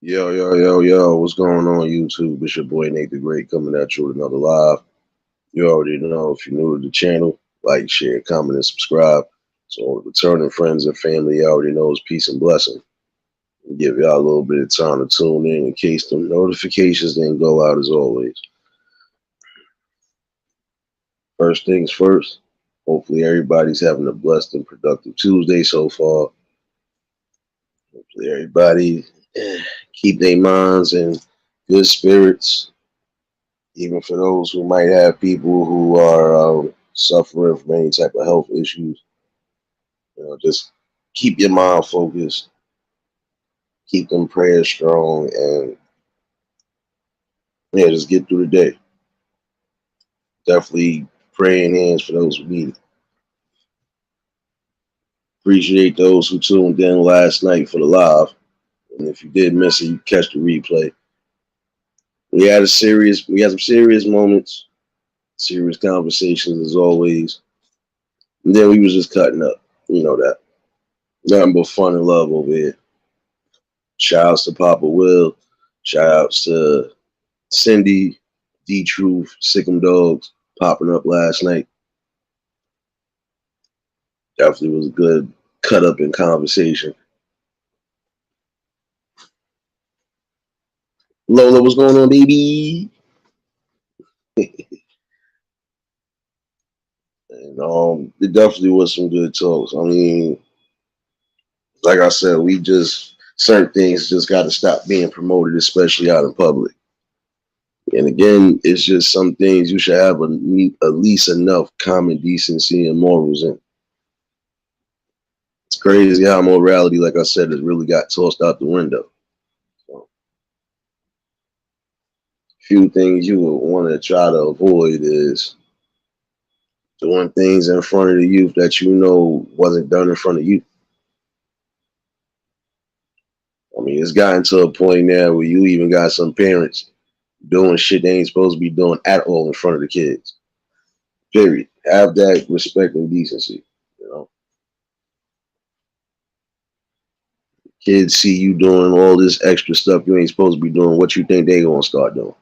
Yo, yo, yo, yo, what's going on YouTube? It's your boy Nate the Great coming at you with another live. You already know if you're new to the channel, like, share, comment, and subscribe. So all the returning friends and family, you already know is peace and blessing. Give y'all a little bit of time to tune in case the notifications didn't go out as always. First things first, hopefully everybody's having a blessed and productive Tuesday so far. Hopefully everybody keep their minds in good spirits, even for those who might have people who are suffering from any type of health issues. Just keep your mind focused, keep them prayers strong, and yeah, just get through the day. Definitely praying hands for those who need it. Appreciate those who tuned in last night for the live, and if you did miss it, you catch the replay. We had some serious moments, serious conversations as always, and then we was just cutting up. You know that. Nothing but fun and love over here. Shout outs to Papa Will. Shout outs to Cindy, D Truth, Sick'em Dogs popping up last night. Definitely was a good cut up in conversation. Lola, what's going on, baby? And it definitely was some good talks. I mean, like I said, we just certain things just got to stop being promoted, especially out in public. And again, it's just some things you should have at least enough common decency and morals in. It's crazy how morality, like I said, has really got tossed out the window. So, few things you would want to try to avoid is doing things in front of the youth that you know wasn't done in front of you. I mean, it's gotten to a point now where you even got some parents doing shit they ain't supposed to be doing at all in front of the kids. Period. Have that respect and decency. You know, kids see you doing all this extra stuff you ain't supposed to be doing. What you think they gonna start doing?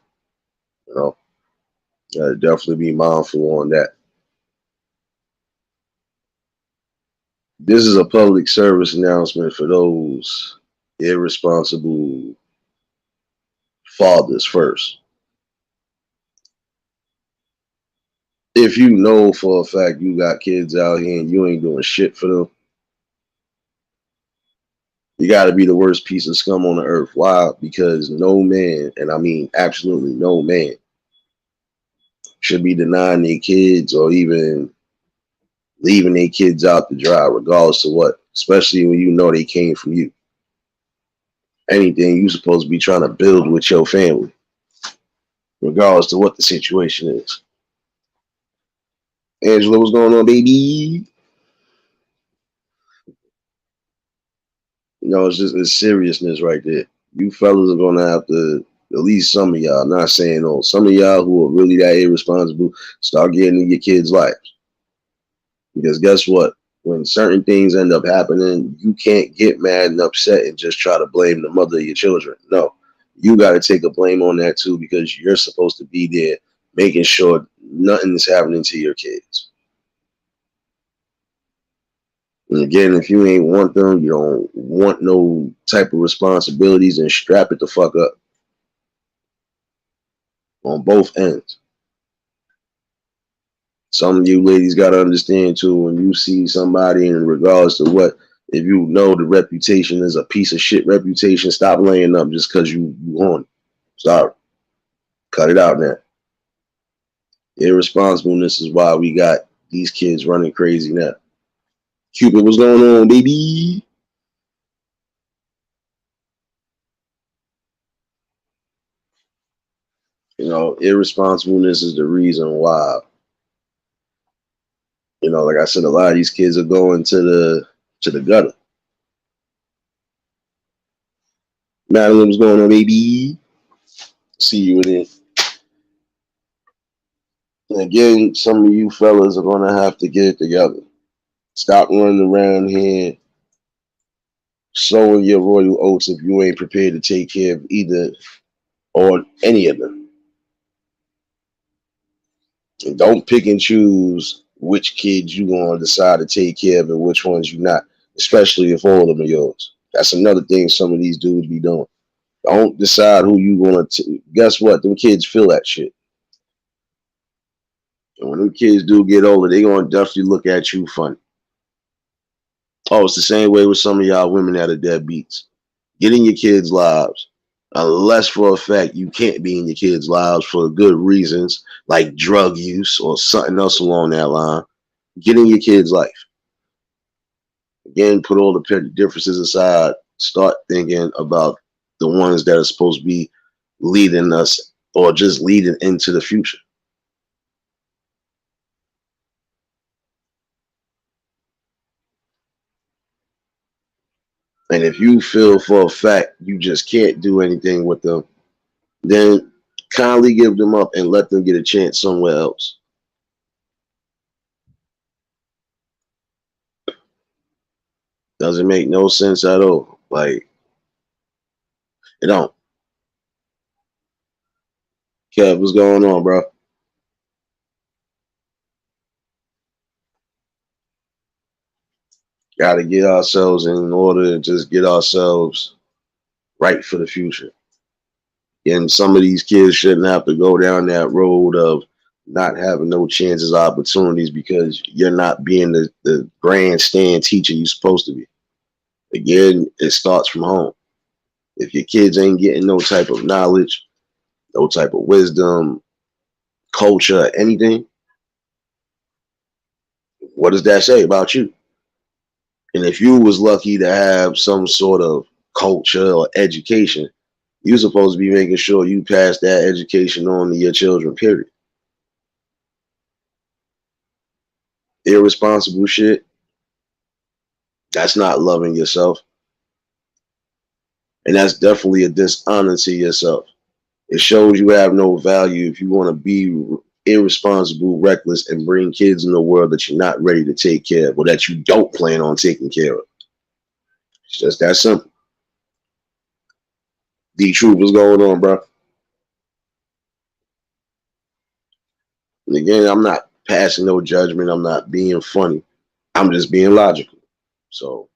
You know, gotta definitely be mindful on that. This is a public service announcement for those irresponsible fathers first. If you know for a fact you got kids out here and you ain't doing shit for them, you got to be the worst piece of scum on the earth. Why? Because no man, and I mean absolutely no man, should be denying their kids or even leaving their kids out to dry, regardless of what, especially when you know they came from you. Anything you supposed to be trying to build with your family, regardless of what the situation is. Angela, what's going on, baby? It's just it's seriousness right there. You fellas are gonna have to, at least some of y'all, not saying all, some of y'all who are really that irresponsible, start getting in your kids' lives. Because guess what? When certain things end up happening, you can't get mad and upset and just try to blame the mother of your children. No, you got to take a blame on that too because you're supposed to be there making sure nothing is happening to your kids. And again, if you ain't want them, you don't want no type of responsibilities, and strap it the fuck up on both ends. Some of you ladies got to understand too, when you see somebody in regards to what, if you know the reputation is a piece of shit reputation, stop laying up just because you on it. Sorry. Cut it out now. Irresponsibleness is why we got these kids running crazy now. Cupid, what's going on, baby? Irresponsibleness is the reason why. Like I said, a lot of these kids are going to the gutter. Madeline, what's going on, baby? See you in it. And again, some of you fellas are gonna have to get it together. Stop running around here sowing your royal oats if you ain't prepared to take care of either or any of them. And don't pick and choose which kids you gonna decide to take care of and which ones you not, especially if all of them are yours. That's another thing some of these dudes be doing. Don't decide who you gonna. Guess what? Them kids feel that shit. And when them kids do get older, they gonna definitely look at you funny. Oh, it's the same way with some of y'all women that are deadbeats. Get in your kids' lives. Unless for a fact you can't be in your kids' lives for good reasons, like drug use or something else along that line. Get in your kids' life. Again, put all the petty differences aside. Start thinking about the ones that are supposed to be leading us or just leading into the future. And if you feel for a fact you just can't do anything with them, then kindly give them up and let them get a chance somewhere else. Doesn't make no sense at all. Like, it don't. Kev, what's going on, bro? Got to get ourselves in order to just get ourselves right for the future. And some of these kids shouldn't have to go down that road of not having no chances, opportunities because you're not being the grandstand teacher you're supposed to be. Again, it starts from home. If your kids ain't getting no type of knowledge, no type of wisdom, culture, anything, what does that say about you? And if you was lucky to have some sort of culture or education, you're supposed to be making sure you pass that education on to your children, period. Irresponsible shit, that's not loving yourself. And that's definitely a dishonor to yourself. It shows you have no value if you want to be irresponsible, reckless, and bring kids in the world that you're not ready to take care of or that you don't plan on taking care of. It's just that simple. D Truth, what's going on, bro? And again, I'm not passing no judgment. I'm not being funny. I'm just being logical. So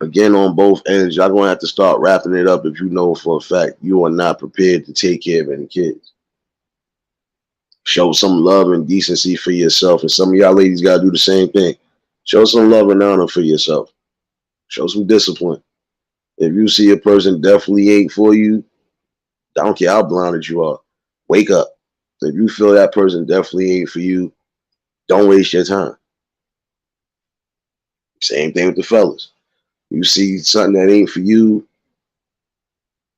again, on both ends, y'all gonna have to start wrapping it up if you know for a fact you are not prepared to take care of any kids. Show some love and decency for yourself, and some of y'all ladies gotta do the same thing. Show some love and honor for yourself. Show some discipline. If you see a person definitely ain't for you, I don't care how blinded you are. Wake up. If you feel that person definitely ain't for you, don't waste your time. Same thing with the fellas. You see something that ain't for you,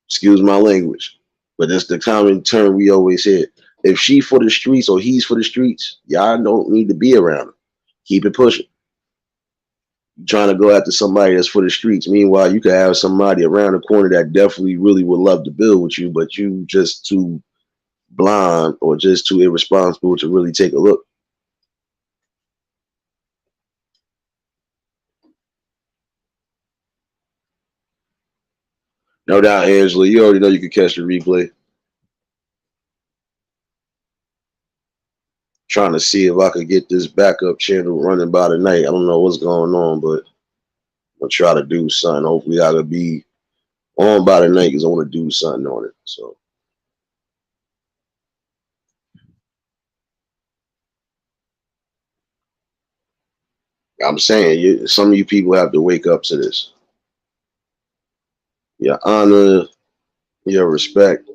excuse my language, but it's the common term we always hear. If she for the streets or he's for the streets, y'all don't need to be around him. Keep it pushing. You're trying to go after somebody that's for the streets. Meanwhile, you could have somebody around the corner that definitely really would love to build with you, but you just too blind or just too irresponsible to really take a look. No doubt, Angela, you already know you could catch the replay. Trying to see if I could get this backup channel running by tonight. I don't know what's going on, but I'm gonna try to do something. Hopefully, I could be on by tonight because I want to do something on it. So I'm saying, some of you people have to wake up to this. Your honor, your respect,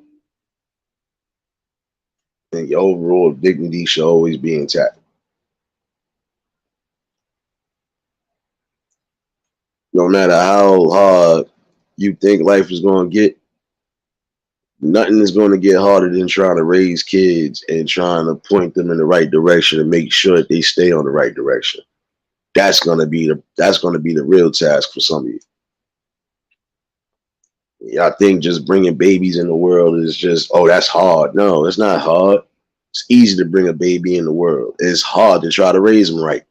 and your overall dignity should always be intact. No matter how hard you think life is going to get, nothing is going to get harder than trying to raise kids and trying to point them in the right direction and make sure that they stay on the right direction. That's going to be the real task for some of you. Yeah, I think just bringing babies in the world is just, oh, that's hard. No, it's not hard. It's easy to bring a baby in the world. It's hard to try to raise them right.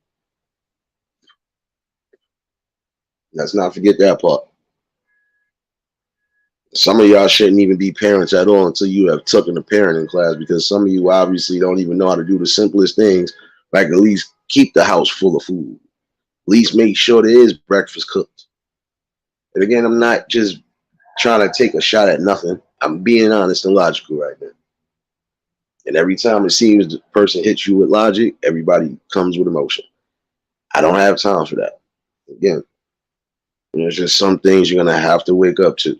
Let's not forget that part. Some of y'all shouldn't even be parents at all until you have taken a parenting class, because some of you obviously don't even know how to do the simplest things, like at least keep the house full of food. At least make sure there is breakfast cooked. And again, I'm not just trying to take a shot at nothing. I'm being honest and logical right now. And every time it seems the person hits you with logic, everybody comes with emotion. I don't have time for that. Again, there's just some things you're gonna have to wake up to.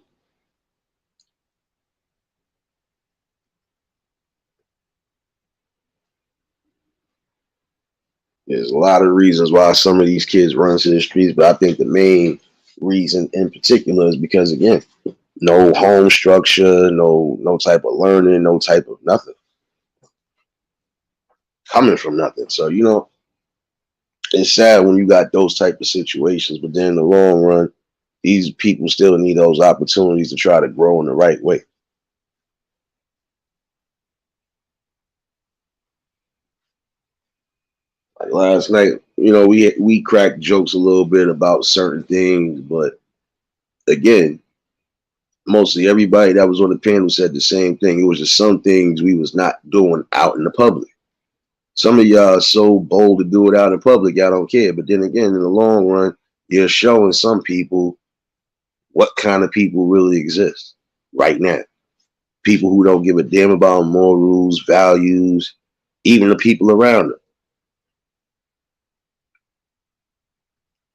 There's a lot of reasons why some of these kids run to the streets, but I think the main reason in particular is because, again, no home structure, no type of learning, no type of nothing coming from nothing. So it's sad when you got those type of situations, but then in the long run, these people still need those opportunities to try to grow in the right way. Like last night, we cracked jokes a little bit about certain things, but again, mostly everybody that was on the panel said the same thing. It was just some things we was not doing out in the public. Some of y'all are so bold to do it out in public, y'all don't care. But then again, in the long run, you're showing some people what kind of people really exist right now. People who don't give a damn about morals, values, even the people around them.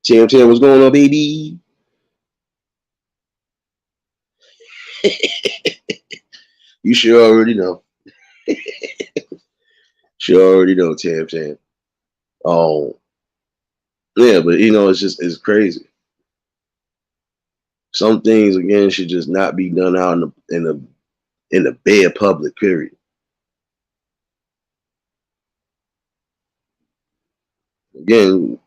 TM, what's going on, baby? You sure already know. Sure already know, Tam. Oh, yeah, but it's crazy. Some things again should just not be done out in the bare public. Period. Again,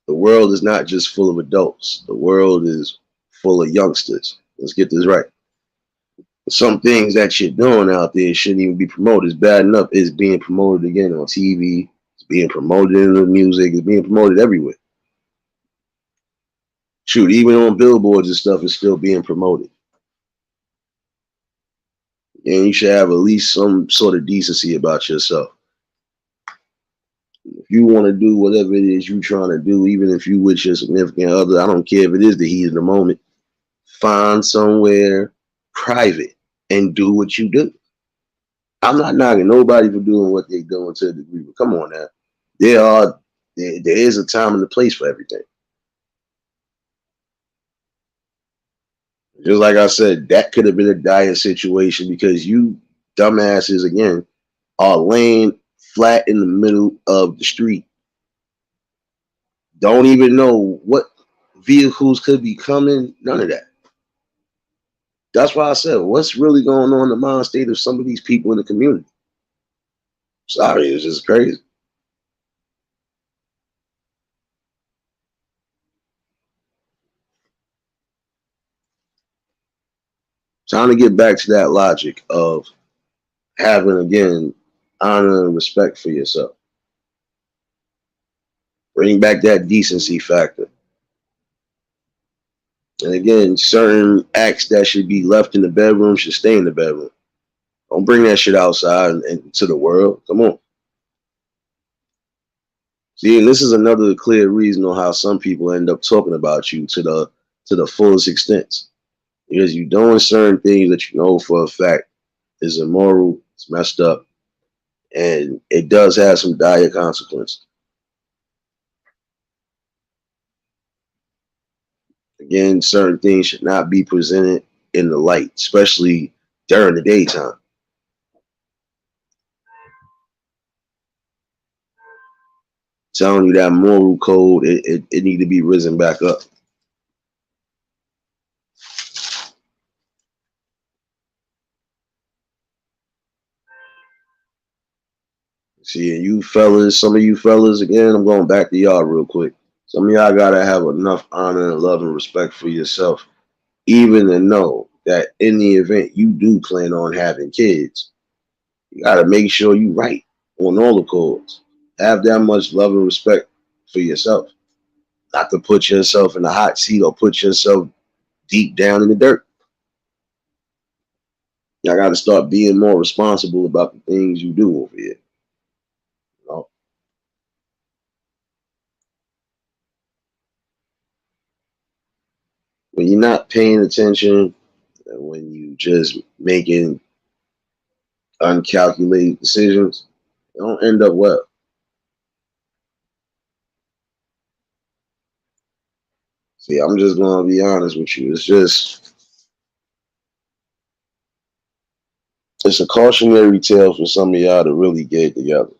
the world is not just full of adults. The world is full of youngsters. Let's get this right. Some things that you're doing out there shouldn't even be promoted. It's bad enough it's being promoted again on TV. It's being promoted in the music. It's being promoted everywhere. Shoot, even on billboards and stuff, it's still being promoted. And you should have at least some sort of decency about yourself. If you want to do whatever it is you're trying to do, even if you with your significant other, I don't care if it is the heat of the moment, find somewhere private and do what you do. I'm not knocking nobody for doing what they're doing to a degree, but come on now. There are there is a time and a place for everything. Just like I said, that could have been a dire situation because you dumbasses again are laying flat in the middle of the street. Don't even know what vehicles could be coming. None of that. That's why I said, what's really going on in the mind state of some of these people in the community? Sorry, it's just crazy. Trying to get back to that logic of having, again, honor and respect for yourself. Bring back that decency factor. And again, certain acts that should be left in the bedroom should stay in the bedroom. Don't bring that shit outside and to the world. Come on. See, and this is another clear reason on how some people end up talking about you to the fullest extent. Because you're doing certain things that you know for a fact is immoral, it's messed up, and it does have some dire consequences. Again, certain things should not be presented in the light, especially during the daytime. Telling you that moral code, it need to be risen back up. See, and you fellas, some of you fellas, again, I'm going back to y'all real quick. Some of y'all gotta have enough honor and love and respect for yourself, even to know that in the event you do plan on having kids, you gotta make sure you right on all the codes. Have that much love and respect for yourself. not to put yourself in the hot seat or put yourself deep down in the dirt. I got to start being more responsible about the things you do over here. You know? When you're not paying attention, and when you just making uncalculated decisions, it don't end up well. See, I'm just gonna be honest with you. It's a cautionary tale for some of y'all to really get it together.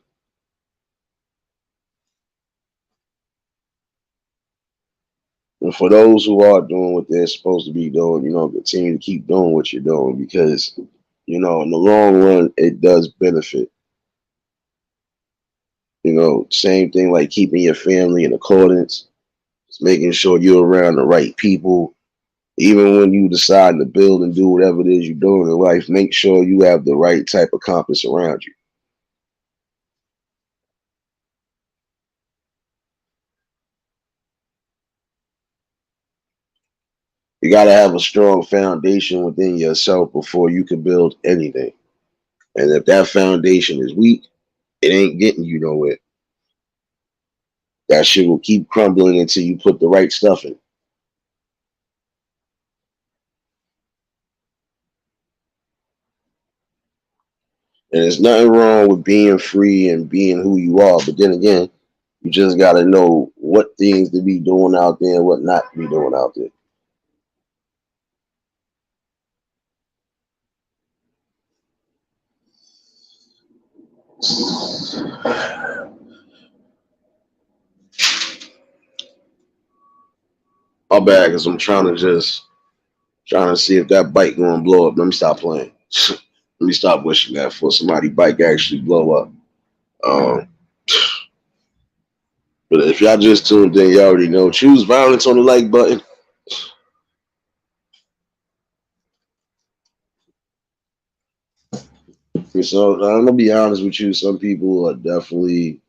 And for those who are doing what they're supposed to be doing, continue to keep doing what you're doing because, in the long run, it does benefit. Same thing like keeping your family in accordance, just making sure you're around the right people. Even when you decide to build and do whatever it is you're doing in life, make sure you have the right type of compass around you. You got to have a strong foundation within yourself before you can build anything. And if that foundation is weak, it ain't getting you nowhere. That shit will keep crumbling until you put the right stuff in. And there's nothing wrong with being free and being who you are. But then again, you just got to know what things to be doing out there and what not to be doing out there. My bad, because I'm trying to see if that bike gonna blow up. Let me stop playing. Let me stop wishing that for somebody bike actually blow up. Um, but if y'all just tuned in, you already know. Choose violence on the like button. So I'm gonna be honest with you. Some people are definitely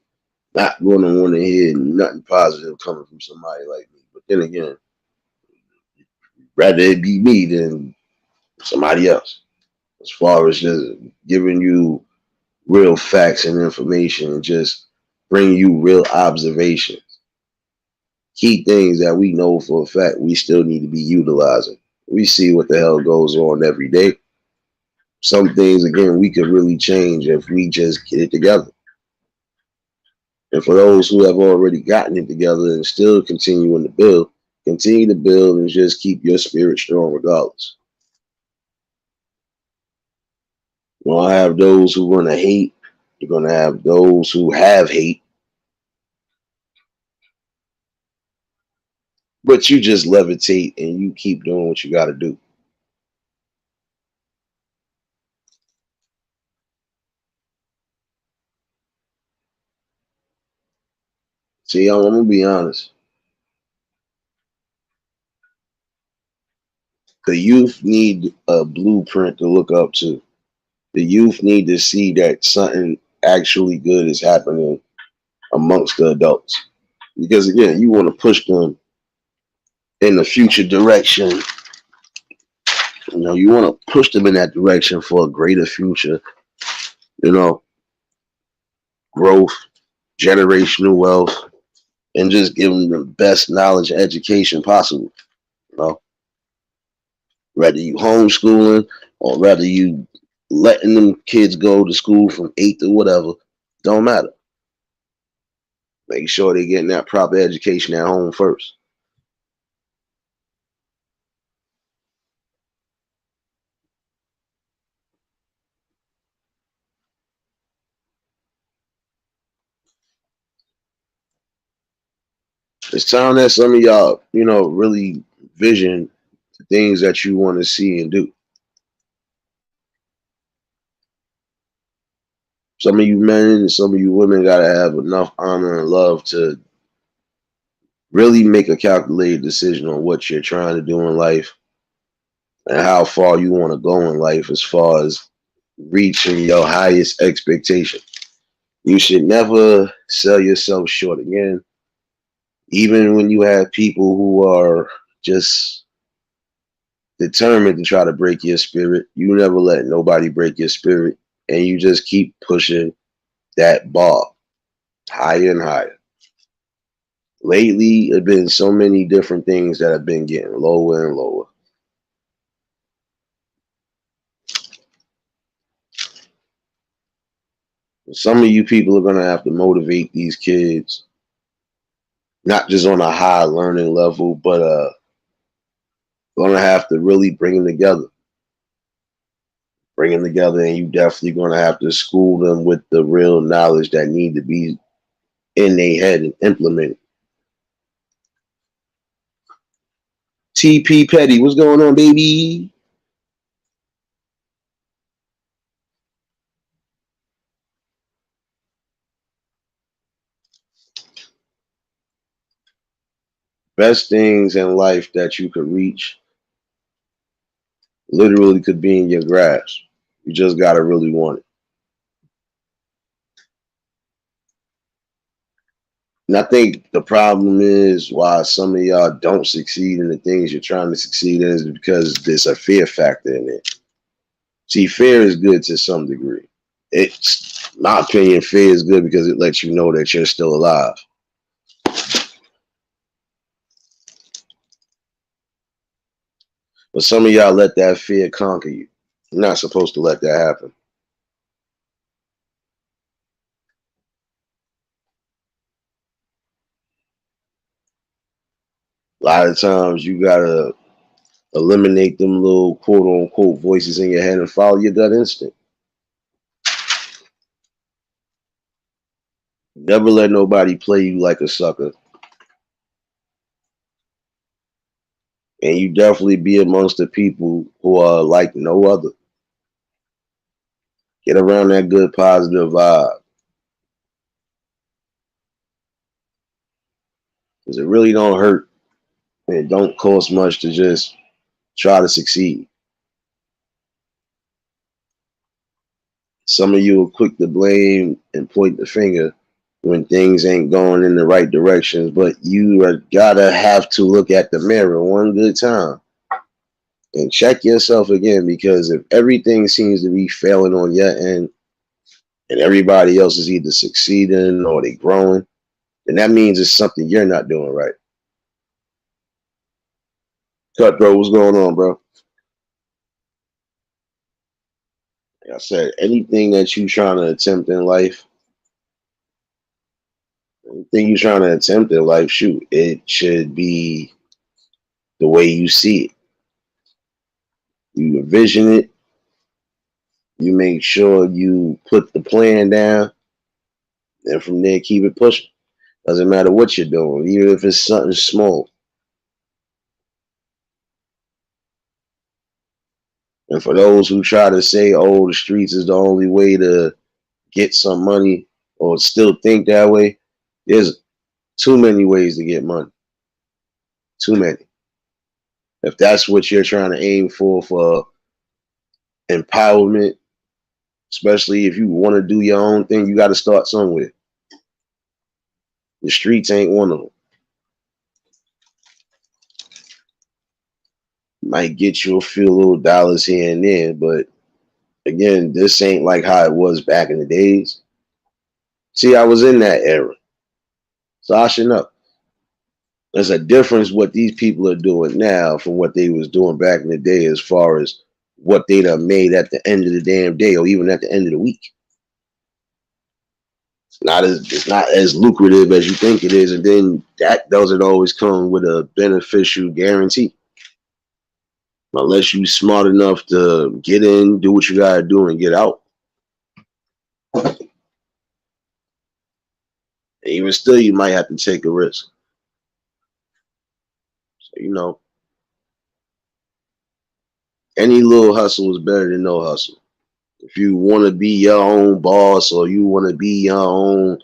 not going to want to hear nothing positive coming from somebody like me. But then again, rather it be me than somebody else. As far as just giving you real facts and information and just bring you real observations. Key things that we know for a fact we still need to be utilizing. We see what the hell goes on every day. Some things, again, we could really change if we just get it together. And for those who have already gotten it together and still continuing to build, continue to build and just keep your spirit strong regardless. You're going to have those who want to hate. You're going to have those who have hate. But you just levitate and you keep doing what you got to do. See, I'm going to be honest. The youth need a blueprint to look up to. The youth need to see that something actually good is happening amongst the adults. Because again, you want to push them in the future direction. You want to push them in that direction for a greater future, you know, growth, generational wealth, and just give them the best knowledge and education possible. You know, whether you homeschooling or whether you letting them kids go to school from 8 to whatever, don't matter. Make sure they're getting that proper education at home first. It's time that some of y'all, really vision the things that you want to see and do. Some of you men and some of you women gotta have enough honor and love to really make a calculated decision on what you're trying to do in life and how far you want to go in life as far as reaching your highest expectation. You should never sell yourself short again. Even when you have people who are just determined to try to break your spirit, you never let nobody break your spirit, and you just keep pushing that bar higher and higher. Lately, there have been so many different things that have been getting lower and lower. Some of you people are going to have to motivate these kids, not just on a high learning level, but going to have to really bring them together. Bring them together, and you definitely going to have to school them with the real knowledge that need to be in their head and implemented. TP Petty, what's going on, baby? Best things in life that you could reach literally could be in your grasp. You just got to really want it. And I think the problem is why some of y'all don't succeed in the things you're trying to succeed in is because there's a fear factor in it. See, fear is good to some degree. It's my opinion, fear is good because it lets you know that you're still alive. But some of y'all let that fear conquer you. You're not supposed to let that happen. A lot of times you gotta eliminate them little quote unquote voices in your head and follow your gut instinct. Never let nobody play you like a sucker. And you definitely be amongst the people who are like no other. Get around that good positive vibe. Because it really don't hurt and it don't cost much to just try to succeed. Some of you are quick to blame and point the finger when things ain't going in the right directions, but you are gotta have to look at the mirror one good time and check yourself again, because if everything seems to be failing on your end and everybody else is either succeeding or they growing, then that means it's something you're not doing right. Cut, bro, what's going on, bro? Like I said, anything that you trying to attempt in life, anything you trying to attempt in life, shoot, it should be the way you see it. You envision it. You make sure you put the plan down, and from there keep it pushing. Doesn't matter what you're doing, even if it's something small. And for those who try to say, "Oh, the streets is the only way to get some money," or still think that way, there's too many ways to get money. Too many. If that's what you're trying to aim for empowerment, especially if you want to do your own thing, you got to start somewhere. The streets ain't one of them. Might get you a few little dollars here and there, but again, this ain't like how it was back in the days. See, I was in that era, so I should know. There's a difference what these people are doing now from what they was doing back in the day, as far as what they done made at the end of the damn day, or even at the end of the week. It's not as lucrative as you think it is, and then that doesn't always come with a beneficial guarantee. Unless you smart enough to get in, do what you gotta do, and get out. And even still, you might have to take a risk. So, any little hustle is better than no hustle. If you want to be your own boss or you want to be your own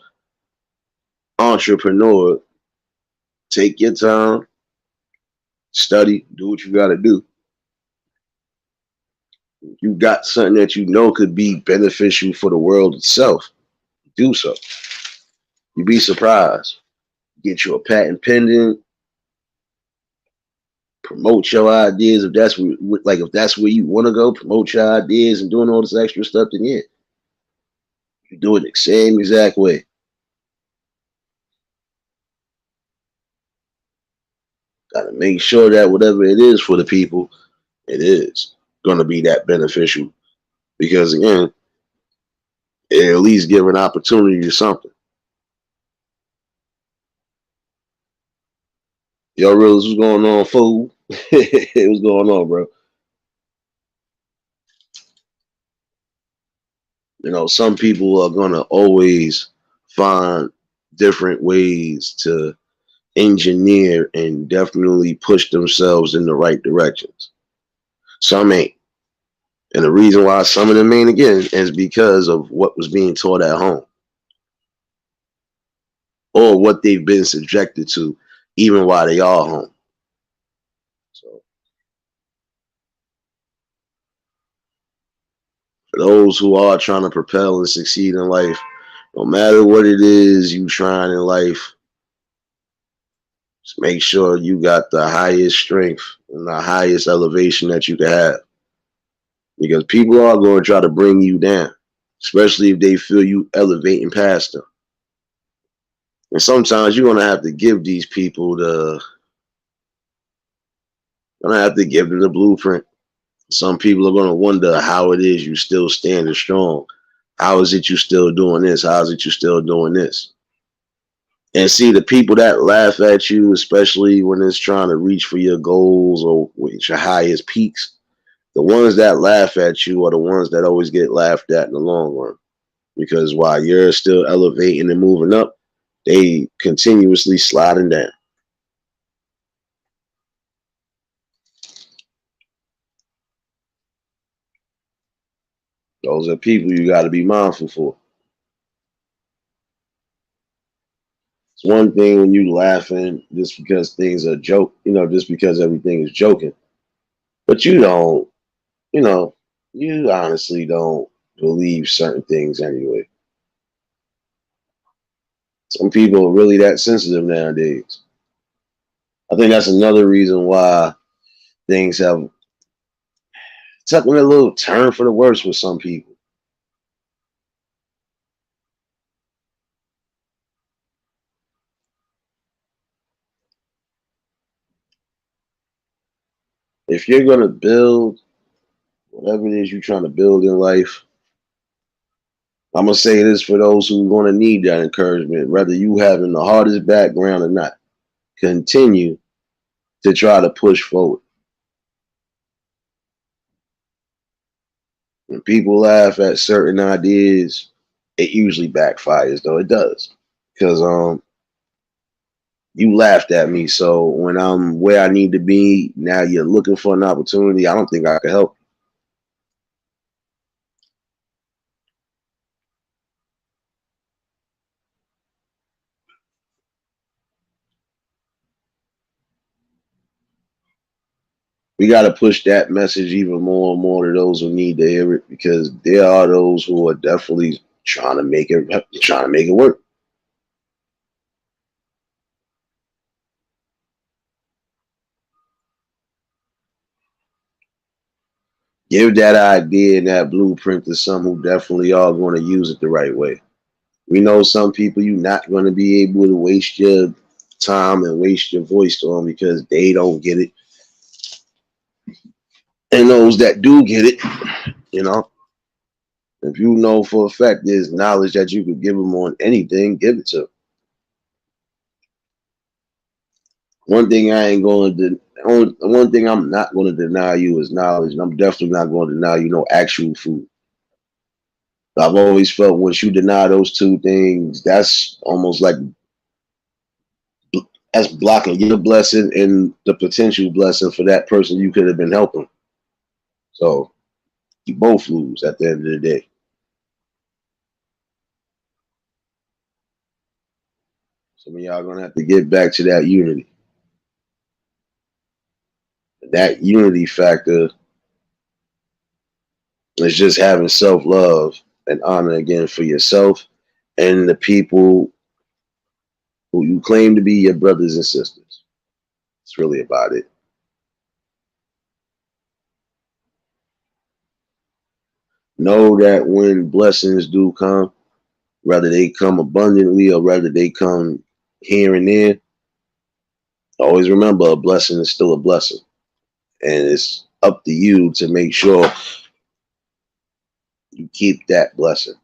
entrepreneur, take your time, study, do what you got to do. You got something that you know could be beneficial for the world itself, do so. You'd be surprised. get you a patent pending, promote your ideas. If that's if that's where you want to go, promote your ideas and doing all this extra stuff, then yeah, you do it the same exact way. Got to make sure that whatever it is for the people, it is going to be that beneficial. Because again, it at least give an opportunity to something. Yo, Rose, what's going on, fool? What's going on, bro? You know, some people are going to always find different ways to engineer and definitely push themselves in the right directions. Some ain't. And the reason why some of them ain't, again, is because of what was being taught at home or what they've been subjected to even while they are home. So for those who are trying to propel and succeed in life, no matter what it is you trying in life, just make sure you got the highest strength and the highest elevation that you can have. Because people are going to try to bring you down, especially if they feel you elevating past them. And sometimes you're going to have to give these people the blueprint. Some people are going to wonder how it is you still standing strong. How is it you still doing this? How is it you still doing this? And see, the people that laugh at you, especially when it's trying to reach for your goals or reach your highest peaks, the ones that laugh at you are the ones that always get laughed at in the long run. Because while you're still elevating and moving up, they continuously sliding down. Those are people you got to be mindful for. It's one thing when you laughing just because things are joke, just because everything is joking. But you don't, you know, you honestly don't believe certain things anyway. Some people are really that sensitive nowadays. I think that's another reason why things have taken a little turn for the worse with some people. If you're gonna build whatever it is you're trying to build in life, I'm gonna say this for those who are gonna need that encouragement, whether you having the hardest background or not. Continue to try to push forward. When people laugh at certain ideas, it usually backfires, though it does. Because you laughed at me, so when I'm where I need to be, now you're looking for an opportunity. I don't think I can help. We got to push that message even more and more to those who need to hear it, because there are those who are definitely trying to make it work. Give that idea and that blueprint to some who definitely are going to use it the right way. We know some people you're not going to be able to waste your time and waste your voice on because they don't get it. And those that do get it, you know, if you know for a fact there's knowledge that you could give them on anything, give it to them. One thing I ain't going to, one thing I'm not going to deny you is knowledge, and I'm definitely not going to deny you no actual food. I've always felt once you deny those two things, that's almost like that's blocking your blessing and the potential blessing for that person you could have been helping. So you both lose at the end of the day. Some of y'all gonna have to get back to that unity. That unity factor is just having self love and honor again for yourself and the people who you claim to be your brothers and sisters. It's really about it. Know that when blessings do come, whether they come abundantly or whether they come here and there, always remember a blessing is still a blessing. And it's up to you to make sure you keep that blessing.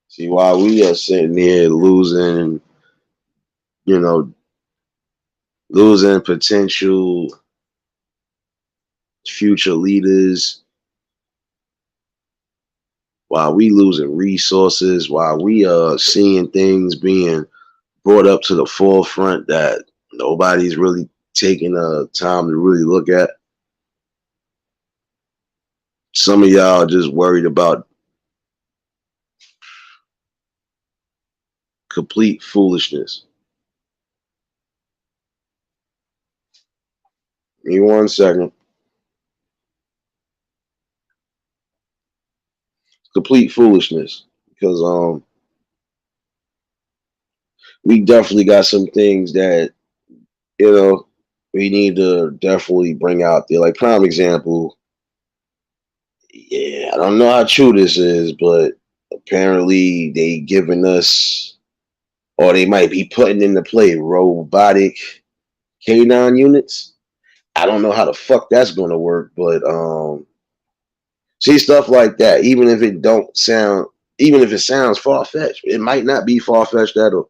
See, while we are sitting here losing, you know, losing potential future leaders, while we losing resources, while we are seeing things being brought up to the forefront that nobody's really taking the time to really look at. Some of y'all are just worried about complete foolishness. Give me 1 second. Complete foolishness. Because we definitely got some things that, you know, we need to definitely bring out there. Like prime example, yeah, I don't know how true this is, but apparently they giving us, or they might be putting into play robotic K9 units. I don't know how the fuck that's gonna work, but see stuff like that. Even if it don't sound, even if it sounds far fetched, it might not be far fetched at all.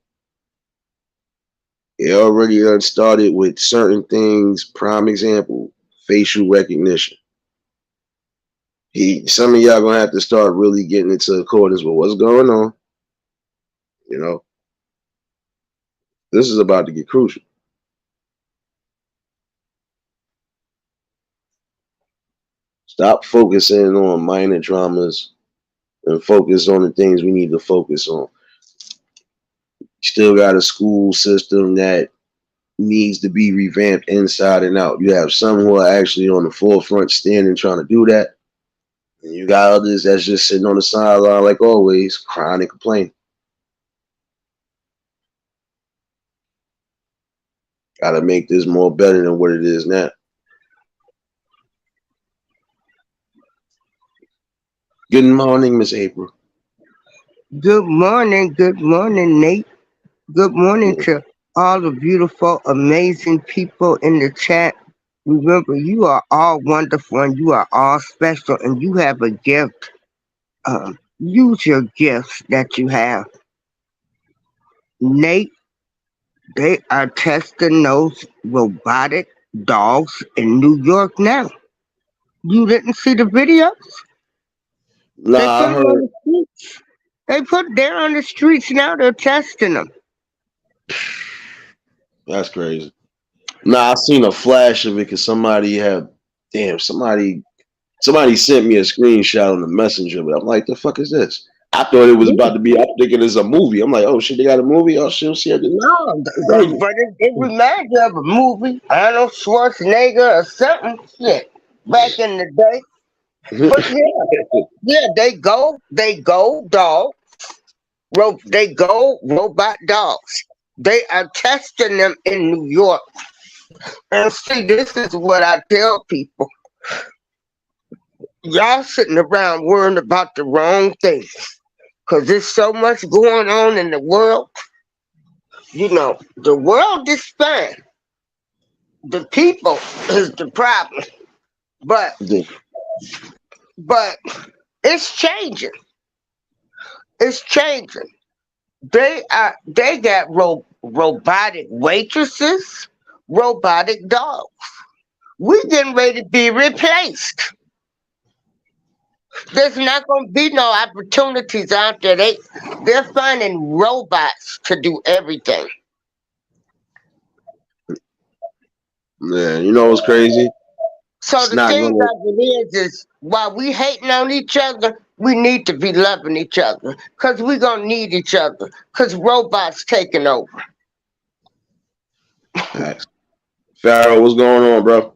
It already started with certain things. Prime example, facial recognition. Some of y'all gonna have to start really getting into accordance with what's going on. You know, this is about to get crucial. Stop focusing on minor dramas and focus on the things we need to focus on. Still got a school system that needs to be revamped inside and out. You have some who are actually on the forefront standing trying to do that. And you got others that's just sitting on the sideline like always, crying and complaining. Gotta make this more better than what it is now. Good morning, Miss April. Good morning, Nate. Good morning to all the beautiful, amazing people in the chat. Remember, you are all wonderful and you are all special, and you have a gift. Use your gifts that you have. Nate, they are testing those robotic dogs in New York now. You didn't see the videos? They Nah, I put them on heard the streets. They're on the streets now. They're testing them. that's crazy. Nah, I seen a flash of it because somebody sent me a screenshot on the messenger, but I'm like, the fuck is this? I thought it was about to be. I'm thinking it's a movie. I'm like, oh shit, they got a movie. Oh shit, see, I did No, crazy. but it reminds you of a movie, Arnold Schwarzenegger or something. Shit, back in the day. But yeah, they go dogs. They go robot dogs. They are testing them in New York. And see, this is what I tell people. Y'all sitting around worrying about the wrong things. Because there's so much going on in the world. The world is fine. The people is the problem. But but it's changing. It's changing. They got robotic waitresses, robotic dogs. We getting ready to be replaced. There's not gonna be no opportunities out there. They're finding robots to do everything. Yeah, you know what's crazy? So It's the not thing gonna. of it is while we hating on each other, we need to be loving each other. Cause we gonna need each other. Cause robots taking over. Facts. Pharaoh, what's going on, bro?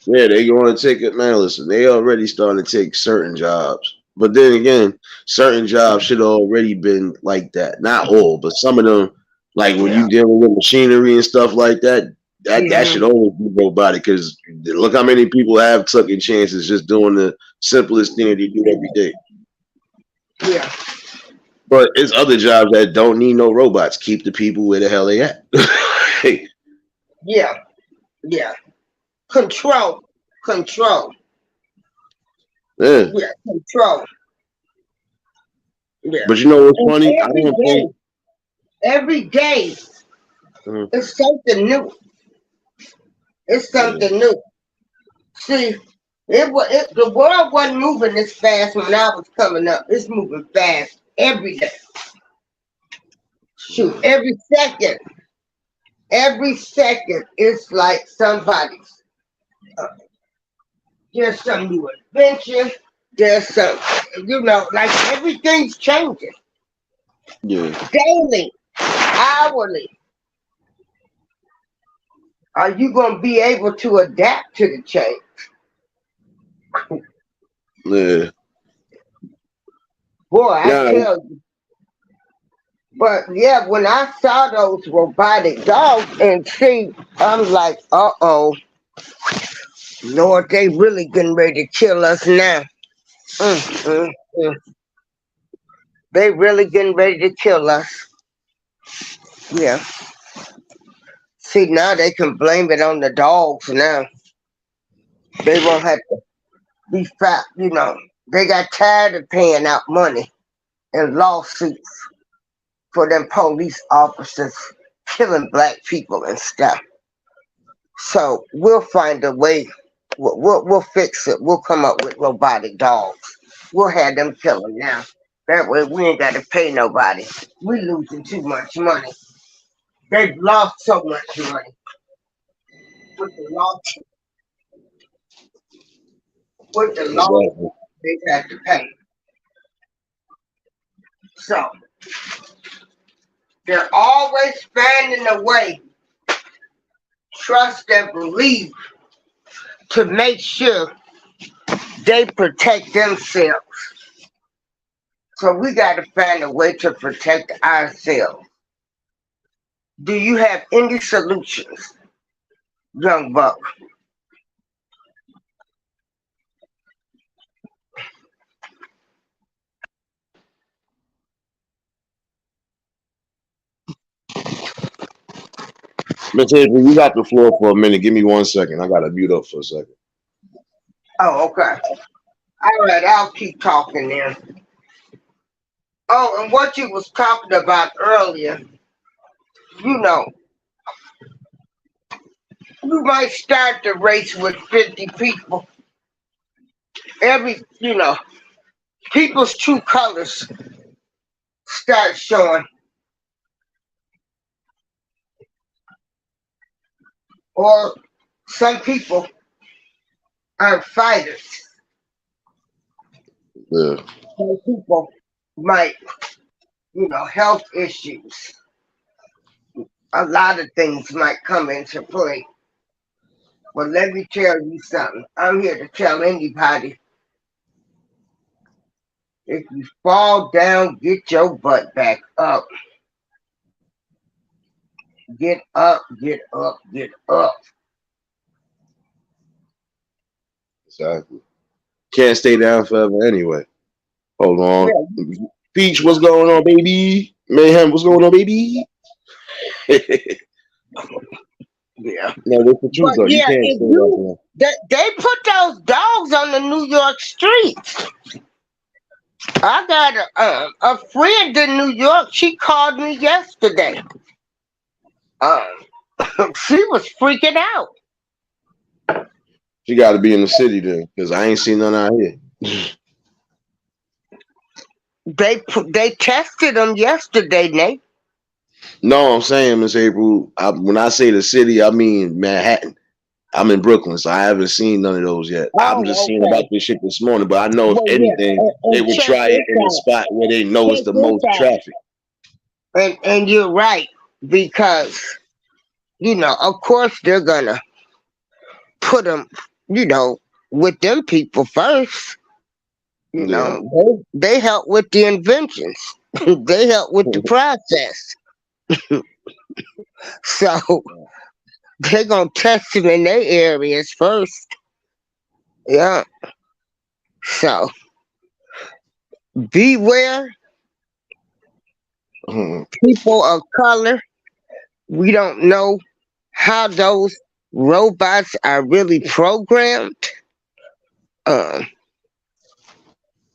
Yeah, they going to take it, man. Listen, they already starting to take certain jobs, but then again, certain jobs should already been like that. Not all, but some of them, like when Yeah. you dealing with machinery and stuff like that, that Hmm. should always be robotic. Because look how many people have taken chances just doing the simplest thing they do every day. Yeah. But it's other jobs that don't need no robots. Keep the people where the hell they at. Yeah. Yeah. Control. Control. Yeah. Yeah. Control. Yeah. But you know what's And funny? I don't think. every day, Mm, it's something new. It's yeah, something new. See, the world wasn't moving this fast when I was coming up. It's moving fast every day. Shoot, every second, it's like somebody's. Uh, there's some new adventure. There's some, like everything's changing yeah, daily, hourly. Are you going to be able to adapt to the change? yeah. Boy, I Yeah, tell you. But yeah, when I saw those robotic dogs and see, I'm like, Lord, they really getting ready to kill us now. Mm, mm, mm. They really getting ready to kill us. Yeah. See, now they can blame it on the dogs now. They won't have to be fat, They got tired of paying out money and lawsuits for them police officers killing black people and stuff. So we'll find a way. We'll fix it. We'll come up with robotic dogs. We'll have them kill them now. That way we ain't got to pay nobody. We losing too much money. They've lost so much money with the law. With the law, exactly. they have to pay. So they're always finding a way, trust and believe, to make sure they protect themselves. So we got to find a way to protect ourselves. Do you have any solutions, young buck? Miss April, you got the floor for a minute. Give me 1 second. I gotta mute up for a second. Oh, okay. All right, I'll keep talking then. Oh, and what you was talking about earlier, you know, you might start the race with 50 people. People's true colors start showing. Or some people are fighters. Yeah, Some people might, health issues. A lot of things might come into play. But let me tell you something. I'm here to tell anybody, if you fall down, get your butt back up. Get up, get up, get up. exactly. Can't stay down forever anyway. Hold on. Yeah, Peach, what's going on, baby? Mayhem, what's going on, baby? yeah. No, that's the truth But though. You yeah, can't if stay down you forever. they put those dogs on the New York streets. I got a friend in New York. She called me yesterday. Um, she was freaking out. You got to be in the city then, because I ain't seen none out here. They tested them yesterday, Nate. No, I'm saying, Miss April, when I say the city, I mean Manhattan. I'm in Brooklyn, so I haven't seen none of those yet. I'm just Oh, seeing about okay. this shit this morning, but I know if Well, yeah, anything, they and would check try it this in the out. spot where they know it's Check the this most out. traffic. And you're right, because of course they're gonna put them, you know, with them people first. Yeah. They help with the inventions. They help with the process. So they're gonna test them in their areas first. Yeah. So beware, Mhm. people of color. We don't know how those robots are really programmed. Um,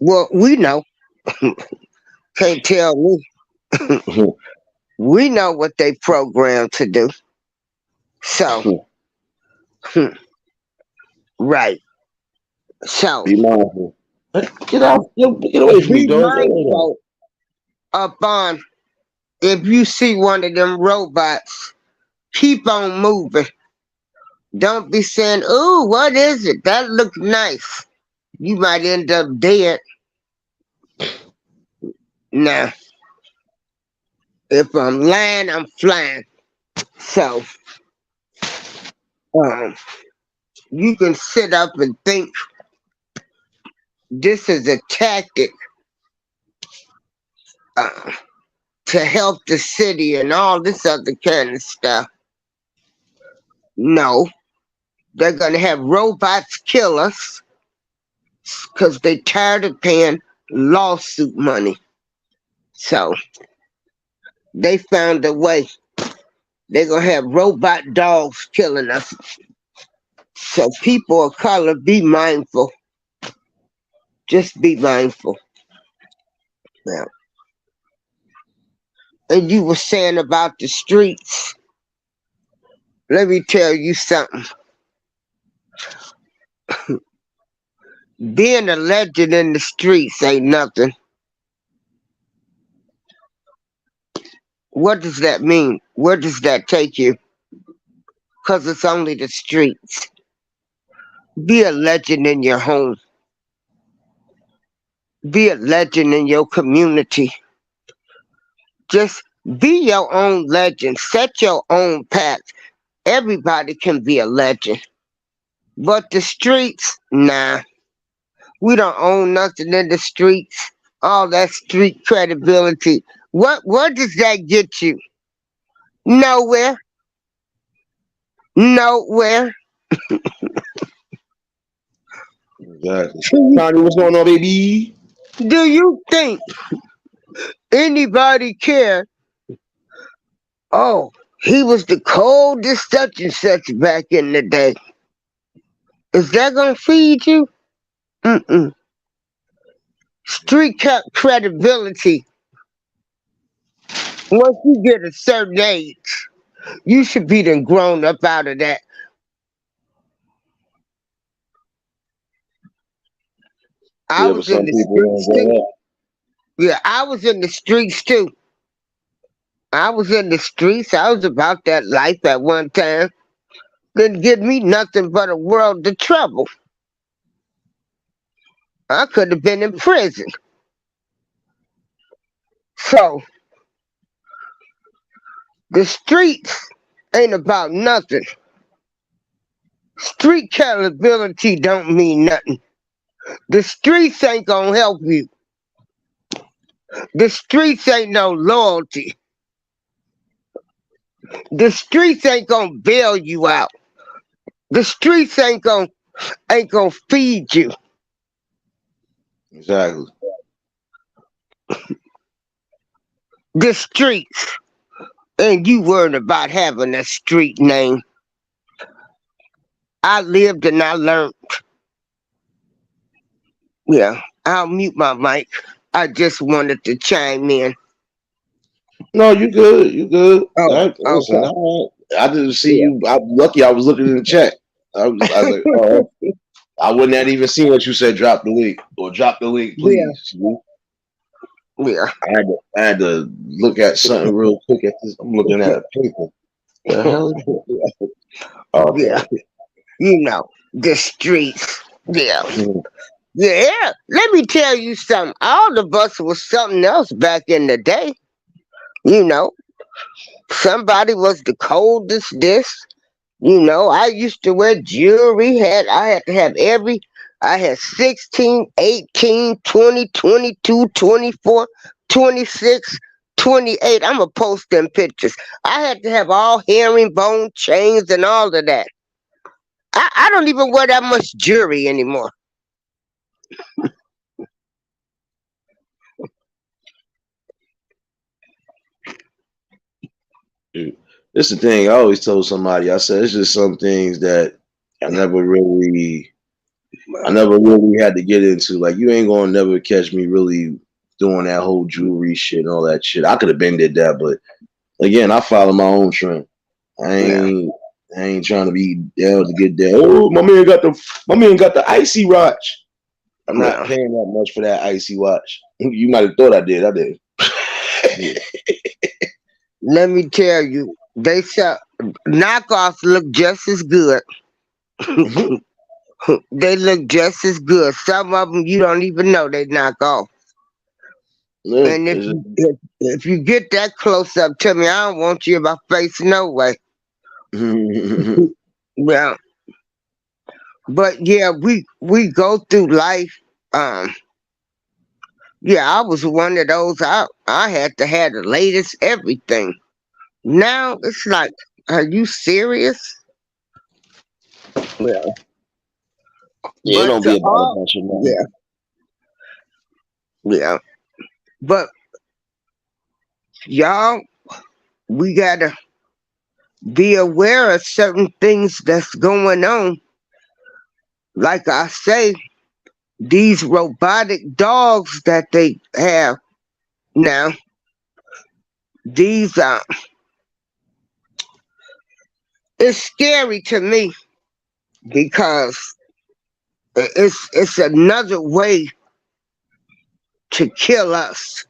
well, we know. Can't tell me. We know what they programmed to do. So, right. So, Be mindful. Get out. Get away from me, be dog. Get away. mindful upon if you see one of them robots, keep on moving. Don't be saying, "Ooh, what is it? That looks nice." You might end up dead. Now, if I'm lying, I'm flying. So, um, you can sit up and think this is a tactic uh, to help the city and all this other kind of stuff. No, they're gonna have robots kill us because they tired of paying lawsuit money. So they found a way. They're gonna have robot dogs killing us. So people of color, be mindful. Just be mindful. Now, and you were saying about the streets. Let me tell you something. Being a legend in the streets ain't nothing. What does that mean? Where does that take you? Because it's only the streets. Be a legend in your home. Be a legend in your community. Just be your own legend. Set your own path. Everybody can be a legend. But the streets, nah. We don't own nothing in the streets. All that street credibility. What does that get you? Nowhere. Nowhere. Exactly. Connie, what's going on, baby? Do you think anybody care? Oh, he was the coldest such and such back in the day. Is that gonna feed you? Mm-mm. Street credibility. Once you get a certain age, you should be done grown up out of that. I Yeah, but was in some the people streets don't too. grow up. Yeah, I was in the streets too. I was in the streets. I was about that life at one time. Didn't give me nothing but a world of trouble. I could have been in prison. So the streets ain't about nothing. Street credibility don't mean nothing. The streets ain't gonna help you. The streets ain't no loyalty. The streets ain't gonna bail you out. The streets ain't gonna feed you. Exactly. The streets. And you worried about having a street name. I lived and I learned. Yeah, I'll mute my mic. I just wanted to chime in. No, you good. You good. Oh, Listen, okay. I didn't see Yeah. you. I'm lucky I was looking in the chat. I was like, oh, I wouldn't have even seen what you said. Drop the link or drop the link, Yeah. please. You know? Yeah. I had to look at something real quick. At this, I'm looking at a paper. The hell is it? Yeah. Okay. The streets. Yeah. Mhm. Yeah. Let me tell you something. All of us was something else back in the day. You know, somebody was the coldest this. You know, I used to wear jewelry. I had to have every. I had 16, 18, 20, 22, 24, 26, 28. I'm going to post them pictures. I had to have all herringbone chains and all of that. I don't even wear that much jewelry anymore. It's the thing. I always told somebody. I said it's just some things that I never really, I never really had to get into. Like you ain't gonna never catch me really doing that whole jewelry shit and all that shit. I could have been did that, but again, I follow my own trend. I Yeah, ain't, I ain't trying to be down to get there. Oh, my man got the icy watch. I'm not yeah. paying that much for that icy watch. You might have thought I did. I did. Let me tell you, they sell knockoffs look just as good. They look just as good. Some of them you don't even know they knock off. Yeah, And if you get that close up to me, I don't want you in my face no way. Well, but yeah, we go through life. Um, yeah, I was one of those. I had to have the latest everything. Now it's like, are you serious? Yeah, yeah, it but don't to be about a all, bunch of money. yeah, yeah. But y'all, we gotta be aware of certain things that's going on. Like I say, these robotic dogs that they have now, these it's scary to me because it's another way to kill us,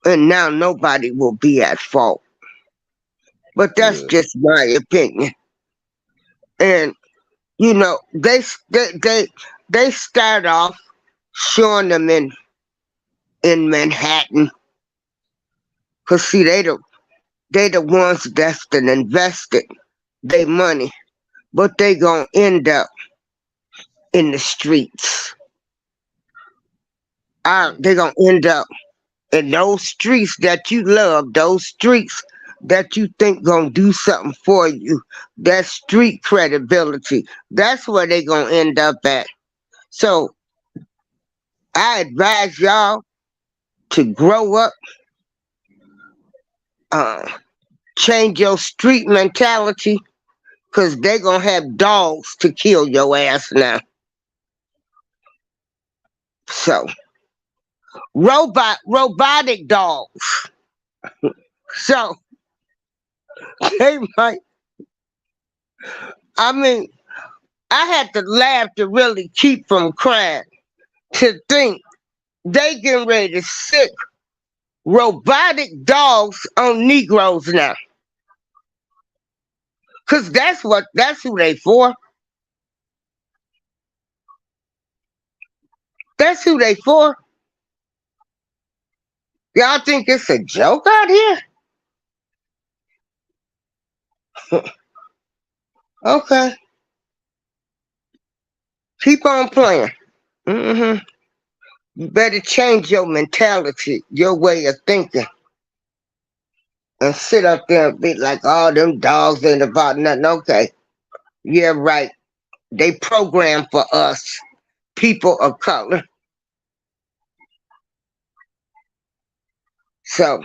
and now nobody will be at fault. But that's Yeah, just my opinion. And you know, they start off showing them in Manhattan, cause see they the ones that's been invested their money, but they gonna end up in the streets. They gonna end up in those streets that you love, those streets that you think gonna do something for you, that street credibility. That's where they gonna end up at. So I advise y'all to grow up, uh, change your street mentality, cause they gonna have dogs to kill your ass now. So robotic dogs. So they might. I mean, I had to laugh to really keep from crying to think they getting ready to sick robotic dogs on Negroes now. Cause that's who they for. That's who they for. Y'all think it's a joke out here? Okay. Keep on playing. hmm You better change your mentality, your way of thinking, and sit up there and be like, oh, them dogs ain't about nothing. Okay. Yeah, right. They program for us, people of color. So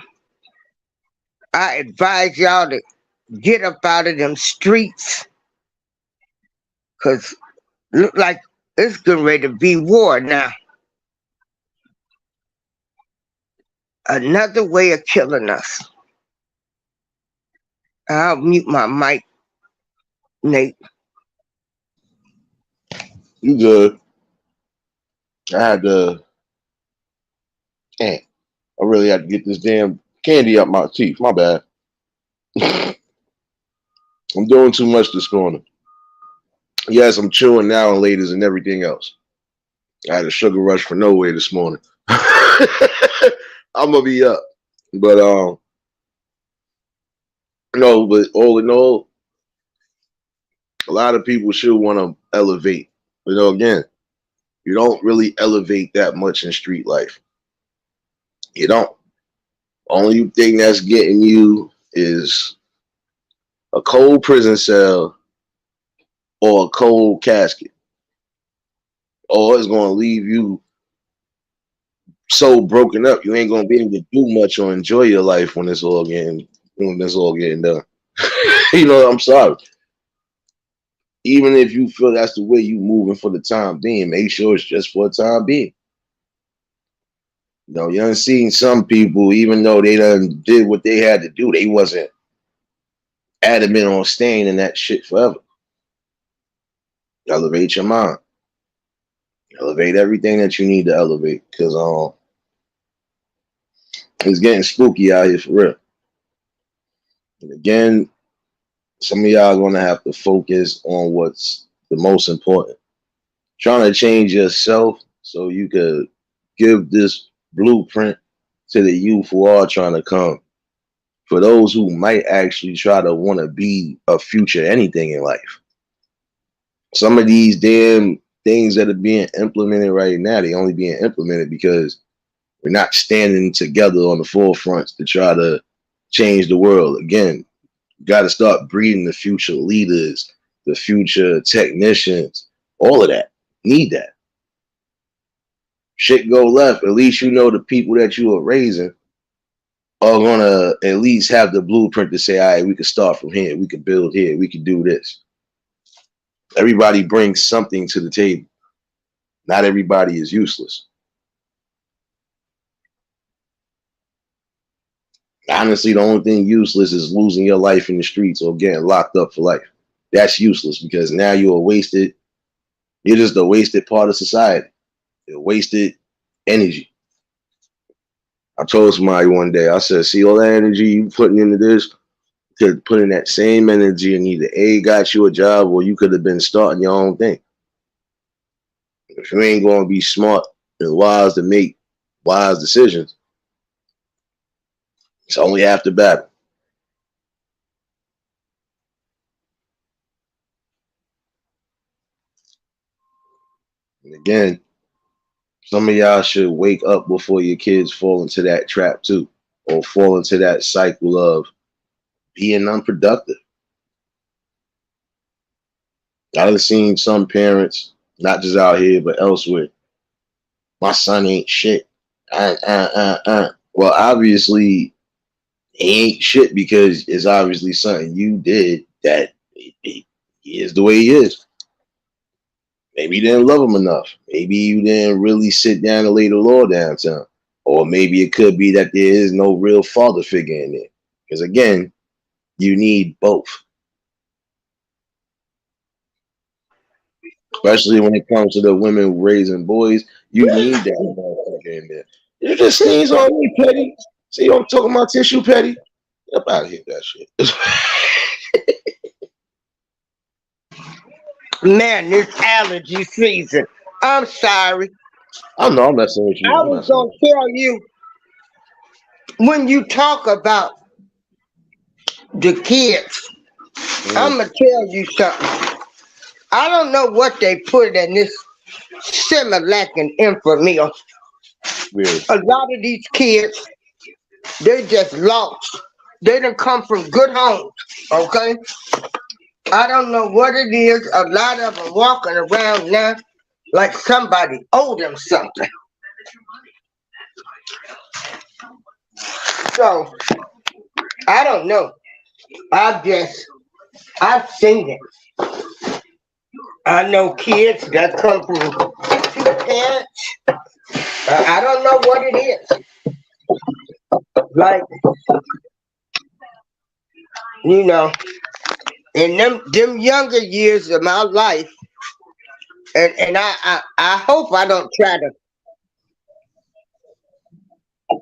I advise y'all to get up out of them streets, cause look like it's getting ready to be war now. Another way of killing us. I'll mute my mic, Nate. you good. I had to. Damn, I really had to get this damn candy out my teeth. My bad. I'm doing too much this morning. Yes, I'm chewing now and laters and everything else. I had a sugar rush for nowhere this morning. I'm gonna be up. But no, but all in all, a lot of people should want to elevate. Again, you don't really elevate that much in street life. You don't. Only thing that's getting you is a cold prison cell or a cold casket. Or it's gonna leave you so broken up you ain't gonna be able to do much or enjoy your life when it's all getting done. I'm sorry. Even if you feel that's the way you moving for the time being, make sure it's just for the time being. You done seen some people, even though they done did what they had to do, they wasn't adamant on staying in that shit forever. Elevate your mind. Elevate everything that you need to elevate. Because it's getting spooky out here for real. And again, some of y'all are gonna have to focus on what's the most important. Trying to change yourself so you could give this blueprint to the youth who are trying to come. For those who might actually try to want to be a future anything in life. Some of these damn things that are being implemented right now, they only being implemented because we're not standing together on the forefronts to try to change the world. Again, you got to start breeding the future leaders, the future technicians, all of that. Need that. Shit go left, at least you know the people that you are raising are gonna at least have the blueprint to say, all right, we can start from here, we can build here, we can do this. Everybody brings something to the table. Not everybody is useless. Honestly, the only thing useless is losing your life in the streets or getting locked up for life. That's useless because now you're just a wasted part of society. You're wasted energy. I told somebody one day, I said, see all that energy you putting into this, you could put in that same energy and either A, got you a job, or you could have been starting your own thing. If you ain't going to be smart and wise to make wise decisions, it's only half the battle. And again, some of y'all should wake up before your kids fall into that trap too, or fall into that cycle of being unproductive. I've seen some parents, not just out here, but elsewhere. My son ain't shit. Well, obviously, he ain't shit because it's obviously something you did that he is the way he is. Maybe you didn't love him enough. Maybe you didn't really sit down and lay the law down to him. Or maybe it could be that there is no real father figure in there. Because again, you need both. Especially when it comes to the women raising boys, you need that motherfucker in there. You just sneeze on me, Petty. See, I'm talking about tissue, Petty. Get up out of here, that shit. Man, this allergy season. I'm sorry. I know I'm messing with you. I was gonna tell you when you talk about the kids, I'm gonna tell you something. I don't know what they put in this Similac and Infamil. Weird. A lot of these kids, they just lost. They done come from good homes, okay? I don't know what it is. A lot of them walking around now like somebody owed them something. So, I don't know. I've seen it. I know kids that come from two parents. I don't know what it is. Like, in them younger years of my life, and I hope I don't try to.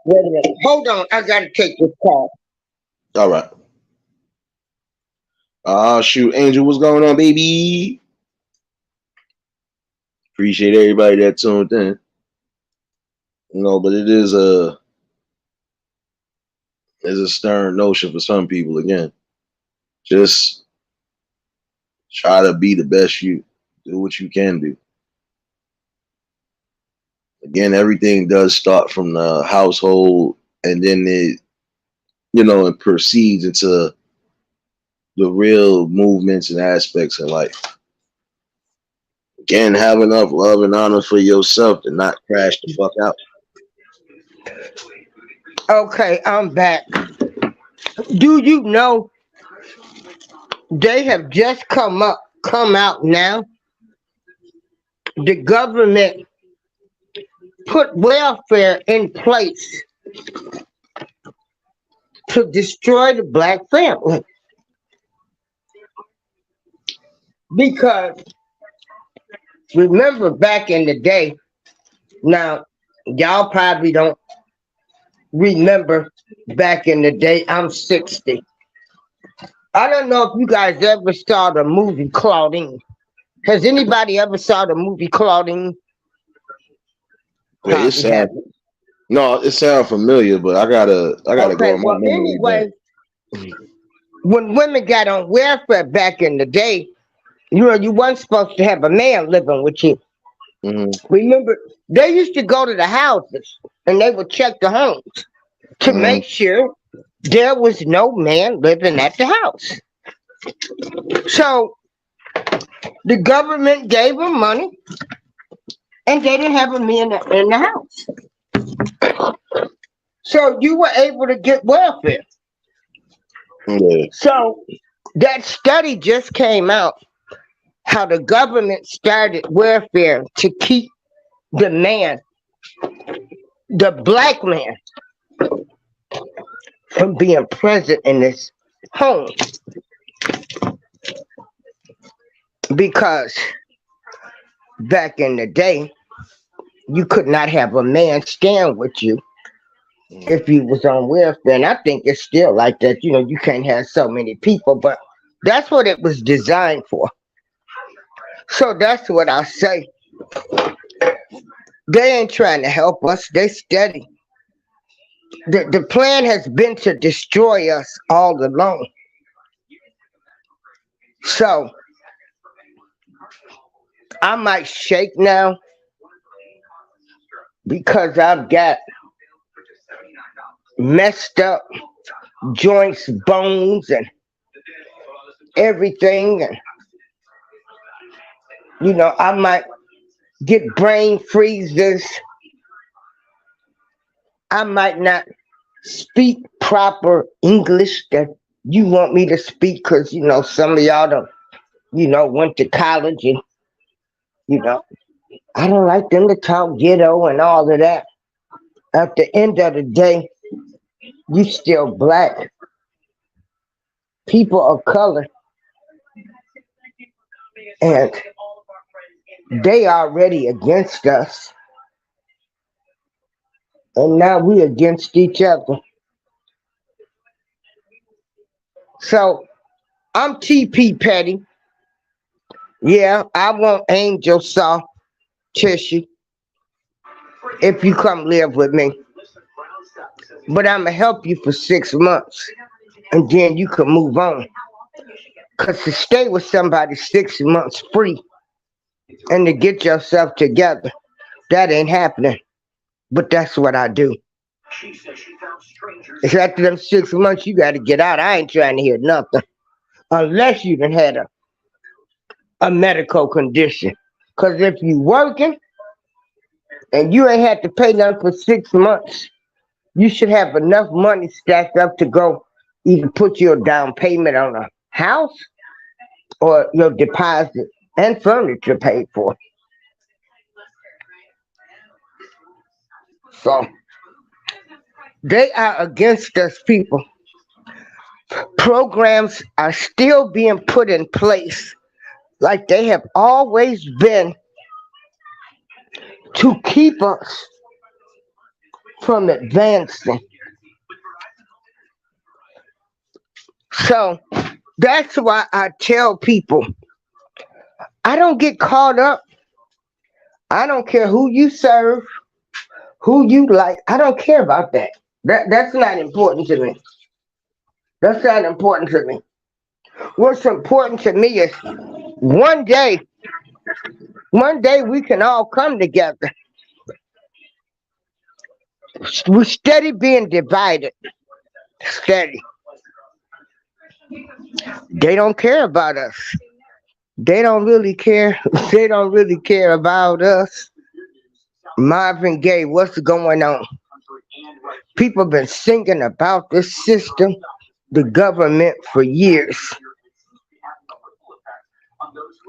Wait a minute. Hold on. I got to take this call. All right. Shoot, Angel, what's going on, baby? Appreciate everybody that tuned in. But it is is a stern notion for some people. Again, just try to be the best you. Do what you can do. Again, everything does start from the household, and then it proceeds into the real movements and aspects in life. Again, have enough love and honor for yourself to not crash the fuck out. Okay, I'm back. Do you know they have just come out now? The government put welfare in place to destroy the black family. Because remember back in the day, now y'all probably don't remember back in the day. I'm 60. I don't know if you guys ever saw the movie Claudine. Has anybody ever saw the movie Claudine? Yeah, no, it sounds familiar, but I gotta Okay, go on my well, memory anyway, when women got on welfare back in the day, you weren't supposed to have a man living with you. Mm-hmm. Remember, they used to go to the houses and they would check the homes to make sure there was no man living at the house. So the government gave them money and they didn't have a man in the house. So you were able to get welfare. Yeah. So that study just came out how the government started welfare to keep the man, the black man, from being present in this home. Because back in the day, you could not have a man stand with you if you was on welfare. And I think it's still like that. You can't have so many people, but that's what it was designed for. So that's what I say. They ain't trying to help us. They steady. The plan has been to destroy us all along. So I might shake now because I've got messed up joints, bones, and everything. And I might get brain freezes. I might not speak proper English that you want me to speak because some of y'all don't went to college, and I don't like them to talk ghetto and all of that. At the end of the day, you still black. People of color. And they already against us. And now we against each other. So I'm TP Petty. Yeah, I want Angel soft tissue if you come live with me. But I'm going to help you for 6 months. And then you can move on. Because to stay with somebody 6 months free and to get yourself together, that ain't happening. But that's what I do. It's after them 6 months, you got to get out. I ain't trying to hear nothing. Unless you done had a medical condition. Because if you working and you ain't had to pay nothing for 6 months, you should have enough money stacked up to go either put your down payment on a house or your deposit and furniture paid for. So they are against us, people. Programs are still being put in place like they have always been to keep us from advancing. So that's why I tell people, I don't get caught up. I don't care who you serve, who you like. I don't care about that. That's not important to me. That's not important to me. What's important to me is one day we can all come together. We're steady being divided. Steady. They don't care about us. They don't really care. They don't really care about us. Marvin Gaye, what's going on? People been singing about this system, the government for years.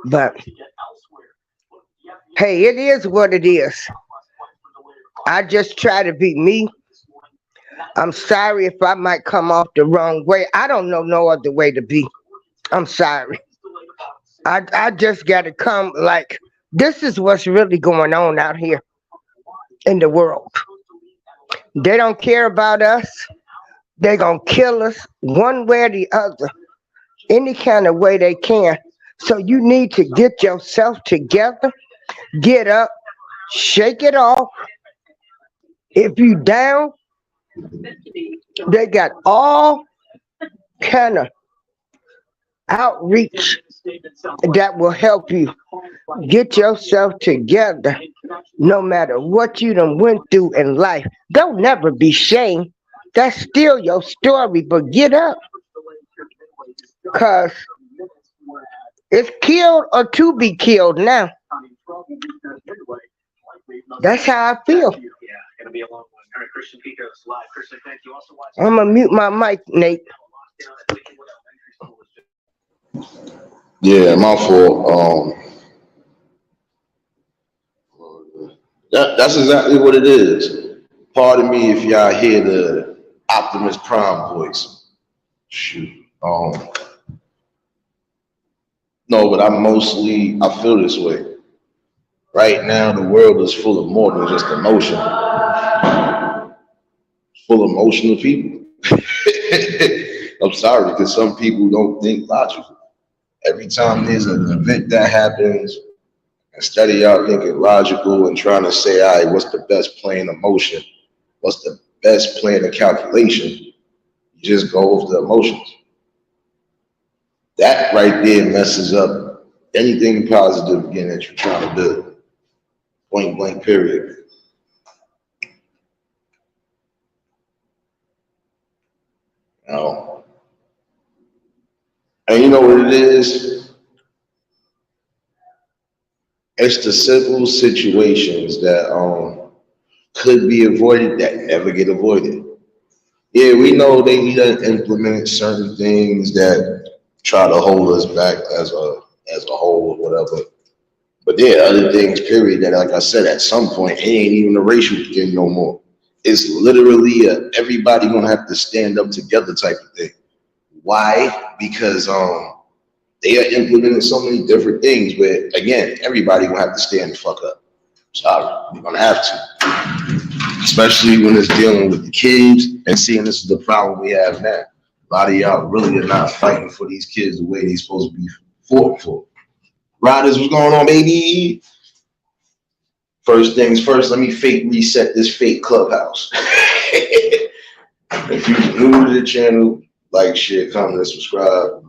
But hey, it is what it is. I just try to be me. I'm sorry if I might come off the wrong way. I don't know no other way to be. I'm sorry. I just gotta come like this is what's really going on out here in the world. They don't care about us. They gonna kill us one way or the other, any kind of way they can. So you need to get yourself together, get up, shake it off. If you down, they got all kind of outreach that will help you get yourself together. No matter what you done went through in life, don't never be shamed. That's still your story, but get up, cause it's killed or to be killed now. That's how I feel. I'm gonna mute my mic, Nate. Yeah, my fault. That's exactly what it is. Pardon me if y'all hear the Optimus Prime voice. Shoot. No, but I feel this way. Right now, the world is full of more than just emotion. Full of emotional people. I'm sorry, because some people don't think logically. Every time there's an event that happens, instead of y'all thinking logical and trying to say, all right, what's the best plan of motion? What's the best plan of calculation? You just go with the emotions. That right there messes up anything positive again that you're trying to do. Point blank, period. You know? And you know what it is? It's the simple situations that could be avoided that never get avoided. Yeah, we know they need to implement certain things that try to hold us back as a whole or whatever. But there are other things, period, that like I said, at some point it ain't even a racial thing no more. It's literally everybody gonna have to stand up together type of thing. Why? Because they are implementing so many different things, but again, everybody gonna have to stand the fuck up. Sorry, we're gonna have to. Especially when it's dealing with the kids and seeing this is the problem we have now. A lot of y'all really are not fighting for these kids the way they're supposed to be fought for. Riders, what's going on, baby? First things first, let me fake reset this fake clubhouse. If you're new to the channel, like, share, comment, and subscribe.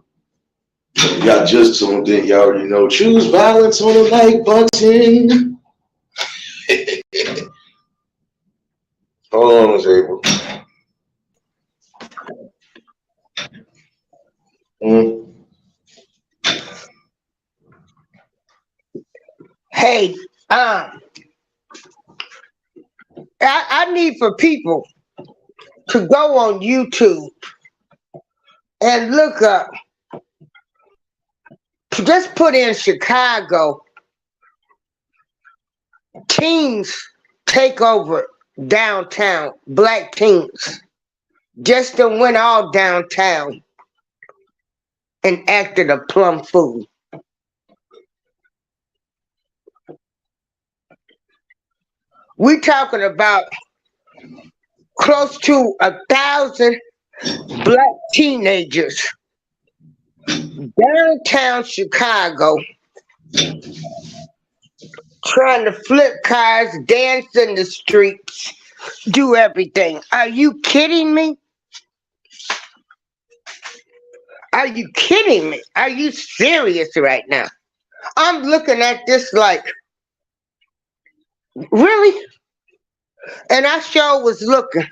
Y'all just tuned in, y'all already know. Choose violence on the like button. Hold on, Miss April. Hey, I need for people to go on YouTube and look up. Just put in Chicago. Teens take over downtown. Black teens just done went all downtown and acted a plum fool. We talking about close to 1,000 black teenagers downtown Chicago trying to flip cars, dance in the streets, do everything. Are you kidding me? Are you kidding me? Are you serious right now? I'm looking at this like, really? And I sure was looking.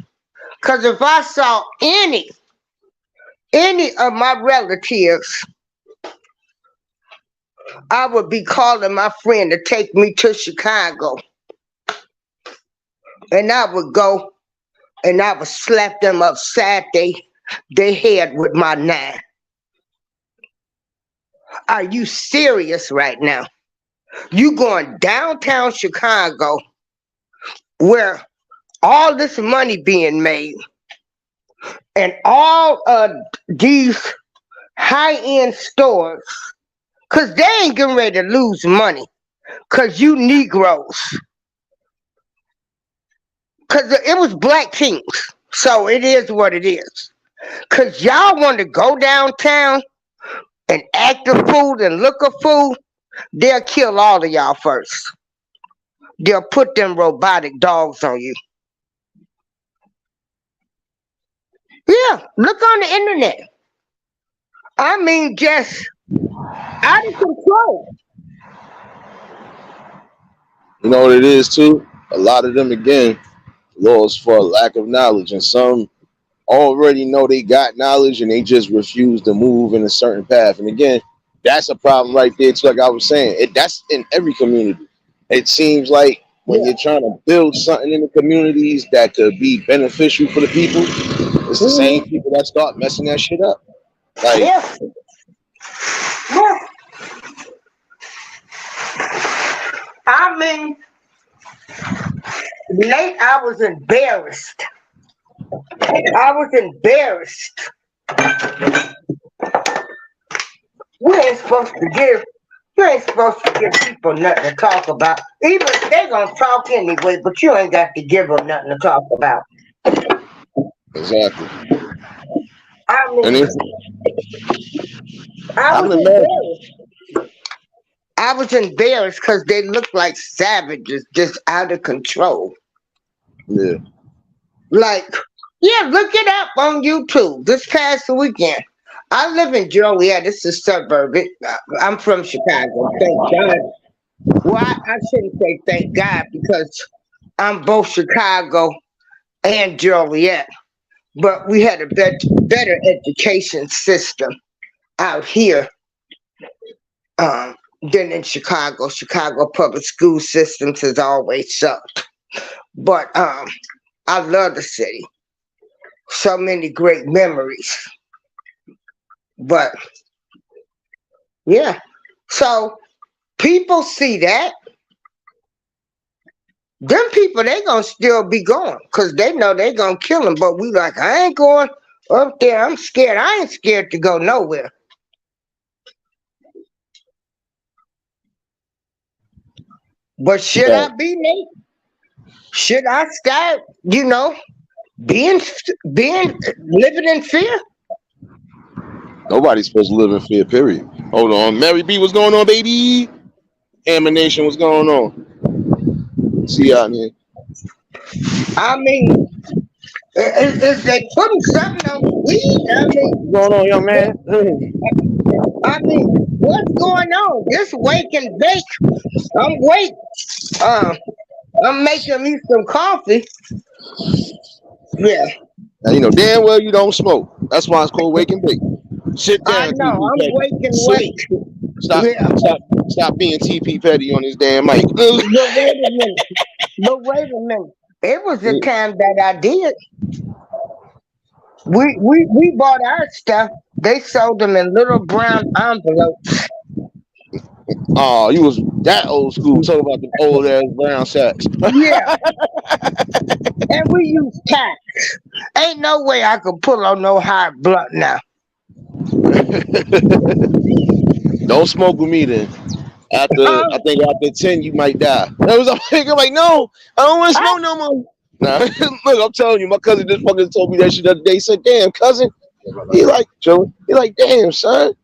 Because if I saw any of my relatives, I would be calling my friend to take me to Chicago. And I would go and I would slap them upside their head with my 9. Are you serious right now? You going downtown Chicago where all this money being made and all of these high-end stores, because they ain't getting ready to lose money because you Negroes, because it was Black Kings, so it is what it is. Because y'all want to go downtown and act a fool and look a fool, they'll kill all of y'all first. They'll put them robotic dogs on you. Yeah, look on the internet. I mean, just out of control. You know what it is too? A lot of them again lost for a lack of knowledge, and some already know they got knowledge and they just refuse to move in a certain path. And again, that's a problem right there too. Like I was saying, that's in every community. It seems like when you're trying to build something in the communities that could be beneficial for the people, it's the same people that start messing that shit up. Like, yeah. I mean, Nate, I was embarrassed. You ain't supposed to give people nothing to talk about. Even if they gonna talk anyway, but you ain't got to give them nothing to talk about. exactly. I mean, And I was embarrassed because they looked like savages, just out of control. yeah. Like, yeah, look it up on YouTube. This past weekend, I live in Joliet. This is suburb. I'm from Chicago. Thank God. Well, I shouldn't say thank God because I'm both Chicago and Joliet. But we had a better education system out here than in Chicago. Chicago public school systems has always sucked. But I love the city. So many great memories. But yeah. So people see that. Them people, they gonna still be going because they know they gonna kill them. But we like, I ain't going up there. I'm scared. I ain't scared to go nowhere. But should I be, Nate? Should I start, living in fear? Nobody's supposed to live in fear, period. Hold on. Mary B, what's going on, baby? Ammunition, what's going on? See you out here. I mean, if they putting something on the weed, What's going on, young man? What's going on? This wake and bake. I'm wake. I'm making me some coffee. Yeah. Now, you know damn well you don't smoke. That's why it's called wake and bake. Sit down. I know. I'm wake and wake. Stop being TP Petty on this damn mic. But wait a minute. It was the time that I did. We bought our stuff. They sold them in little brown envelopes. Oh, you was that old school. Talk about the old ass brown sacks. Yeah. And we use tax. Ain't no way I could pull on no hard blunt now. Don't smoke with me then. I think after 10 you might die. I was thinking like, no, I don't want to smoke no more. Nah, look, I'm telling you, my cousin just fucking told me that shit the other day. He said, damn, cousin. He like, Joe, he like, damn, son.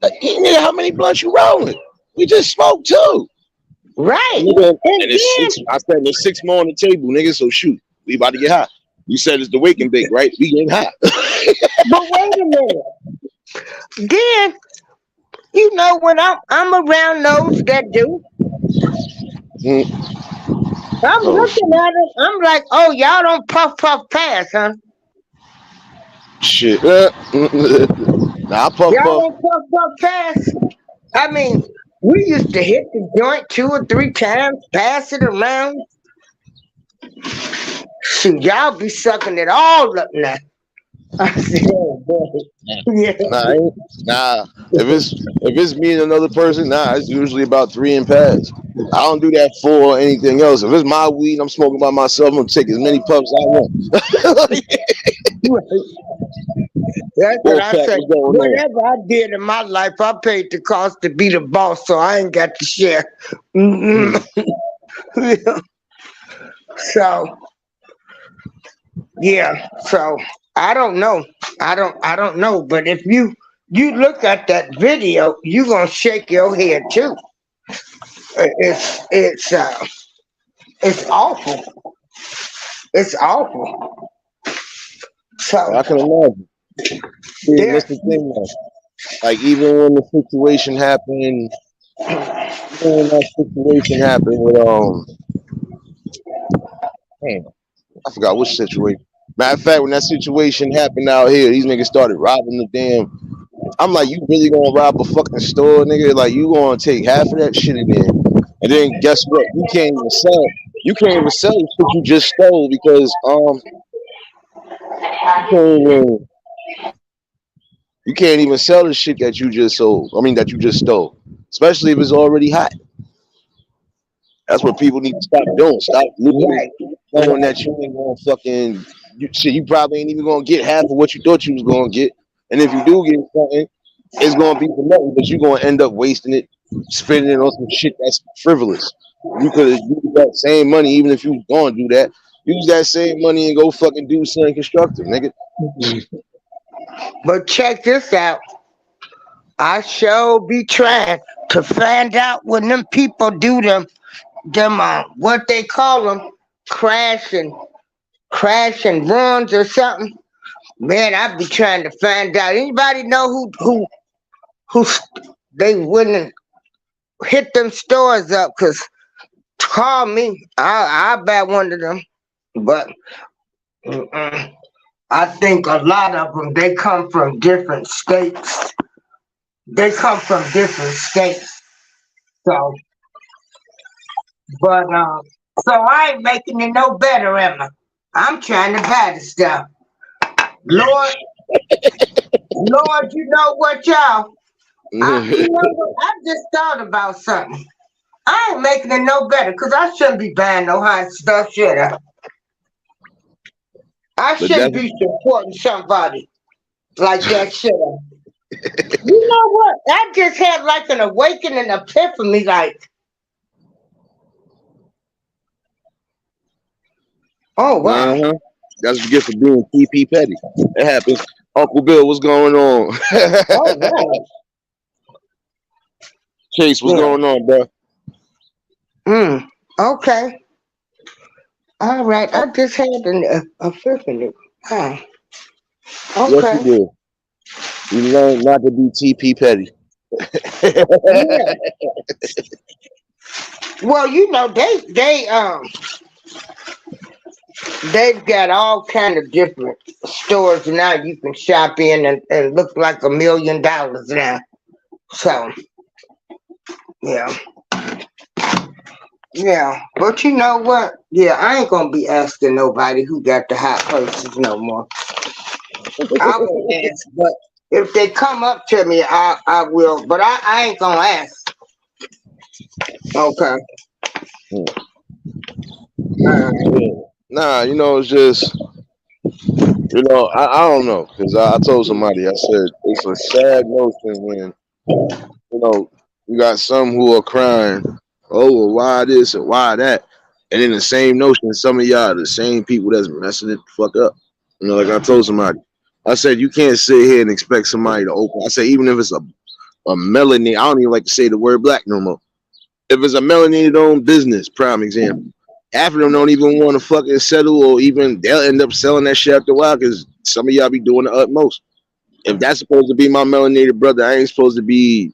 Nigga, how many blunts you rolling? We just smoked too. Right. And I said there's 6 more on the table, nigga, so shoot. We about to get high. You said it's the wake and bake, right? We getting high. But wait a minute. Then you know when I'm around those that do, Mm. I'm Oh looking at it. I'm like, oh, y'all don't puff pass, huh? shit. Nah, I puff Y'all puff. don't puff pass. I mean, we used to hit the joint 2 or 3 times, pass it around. Shoot, y'all be sucking it all up now. I said, oh boy. Yeah. Nah. If it's me and another person, nah, it's usually about 3 and pass. I don't do that for anything else. If it's my weed, I'm smoking by myself. I'm gonna take as many puffs I want. That's what I Wolfpack, say. what's going on? Whatever I did in my life, I paid the cost to be the boss, so I ain't got to share. Mm-mm. So yeah, so I don't know. I don't know. But if you look at that video, you gonna shake your head too. It's awful. It's awful. So I can imagine. See, yeah, that's the thing, though. Like even when the situation happened, even when that situation happened with damn, I forgot which situation. Matter of fact, when that situation happened out here, these niggas started robbing the damn. I'm like, you really gonna rob a fucking store, nigga? Like you gonna take half of that shit in there, and then guess what? You can't even sell. You can't even sell the shit you just stole because you can't even you can't even sell the shit that you just sold. I mean that you just stole, especially if it's already hot. That's what people need to stop doing. Stop looking, right. knowing that you ain't gonna fucking shit. You probably ain't even gonna get half of what you thought you was gonna get, and if you do get something, it's gonna be for nothing. But you're gonna end up wasting it, spending it on some shit that's frivolous. You could have used that same money, even if you was gonna do that. Use that same money and go fucking do something constructive, nigga. But check this out. I sure be trying to find out when them people do them what they call them crashing crashing runs or something. Man, I be trying to find out. Anybody know who they wouldn't hit them stores up? Cause call me. I'll buy one of them. But mm-mm. I think a lot of them they come from different states. They come from different states. So, but so I ain't making it no better, am I? I'm trying to buy the stuff. Lord, Lord, you know what, y'all? You know what? I just thought about something. I ain't making it no better because I shouldn't be buying no hot stuff, should I? I But shouldn't that's be supporting somebody like that, should I? You know what? I just had like an awakening epiphany, like, oh wow. uh-huh. That's what you get for being TP petty. It happens. Uncle Bill, what's going on? Oh wow. Chase, what's Yeah. going on, bro? Okay. All right. I just had an epiphany. Wow. Yes, you Okay. did. You learned not to be TP petty. Yeah. Well, you know, they've got all kind of different stores now you can shop in and look like $1 million now. So yeah. Yeah. But you know what? Yeah, I ain't gonna be asking nobody who got the hot purses no more. I won't ask, but if they come up to me, I will. But I ain't gonna ask. Okay. Yeah. Nah, it's just, I don't know. Because I told somebody, I said, it's a sad notion when, you got some who are crying, oh, well, why this and why that? And in the same notion, some of y'all are the same people that's messing it the fuck up. Like I told somebody, I said, you can't sit here and expect somebody to open. I said, even if it's a melanated, I don't even like to say the word black no more. If it's a melanated owned business, prime example, half of them don't even want to fucking settle, or even they'll end up selling that shit after a while because some of y'all be doing the utmost. If that's supposed to be my melanated brother, I ain't supposed to be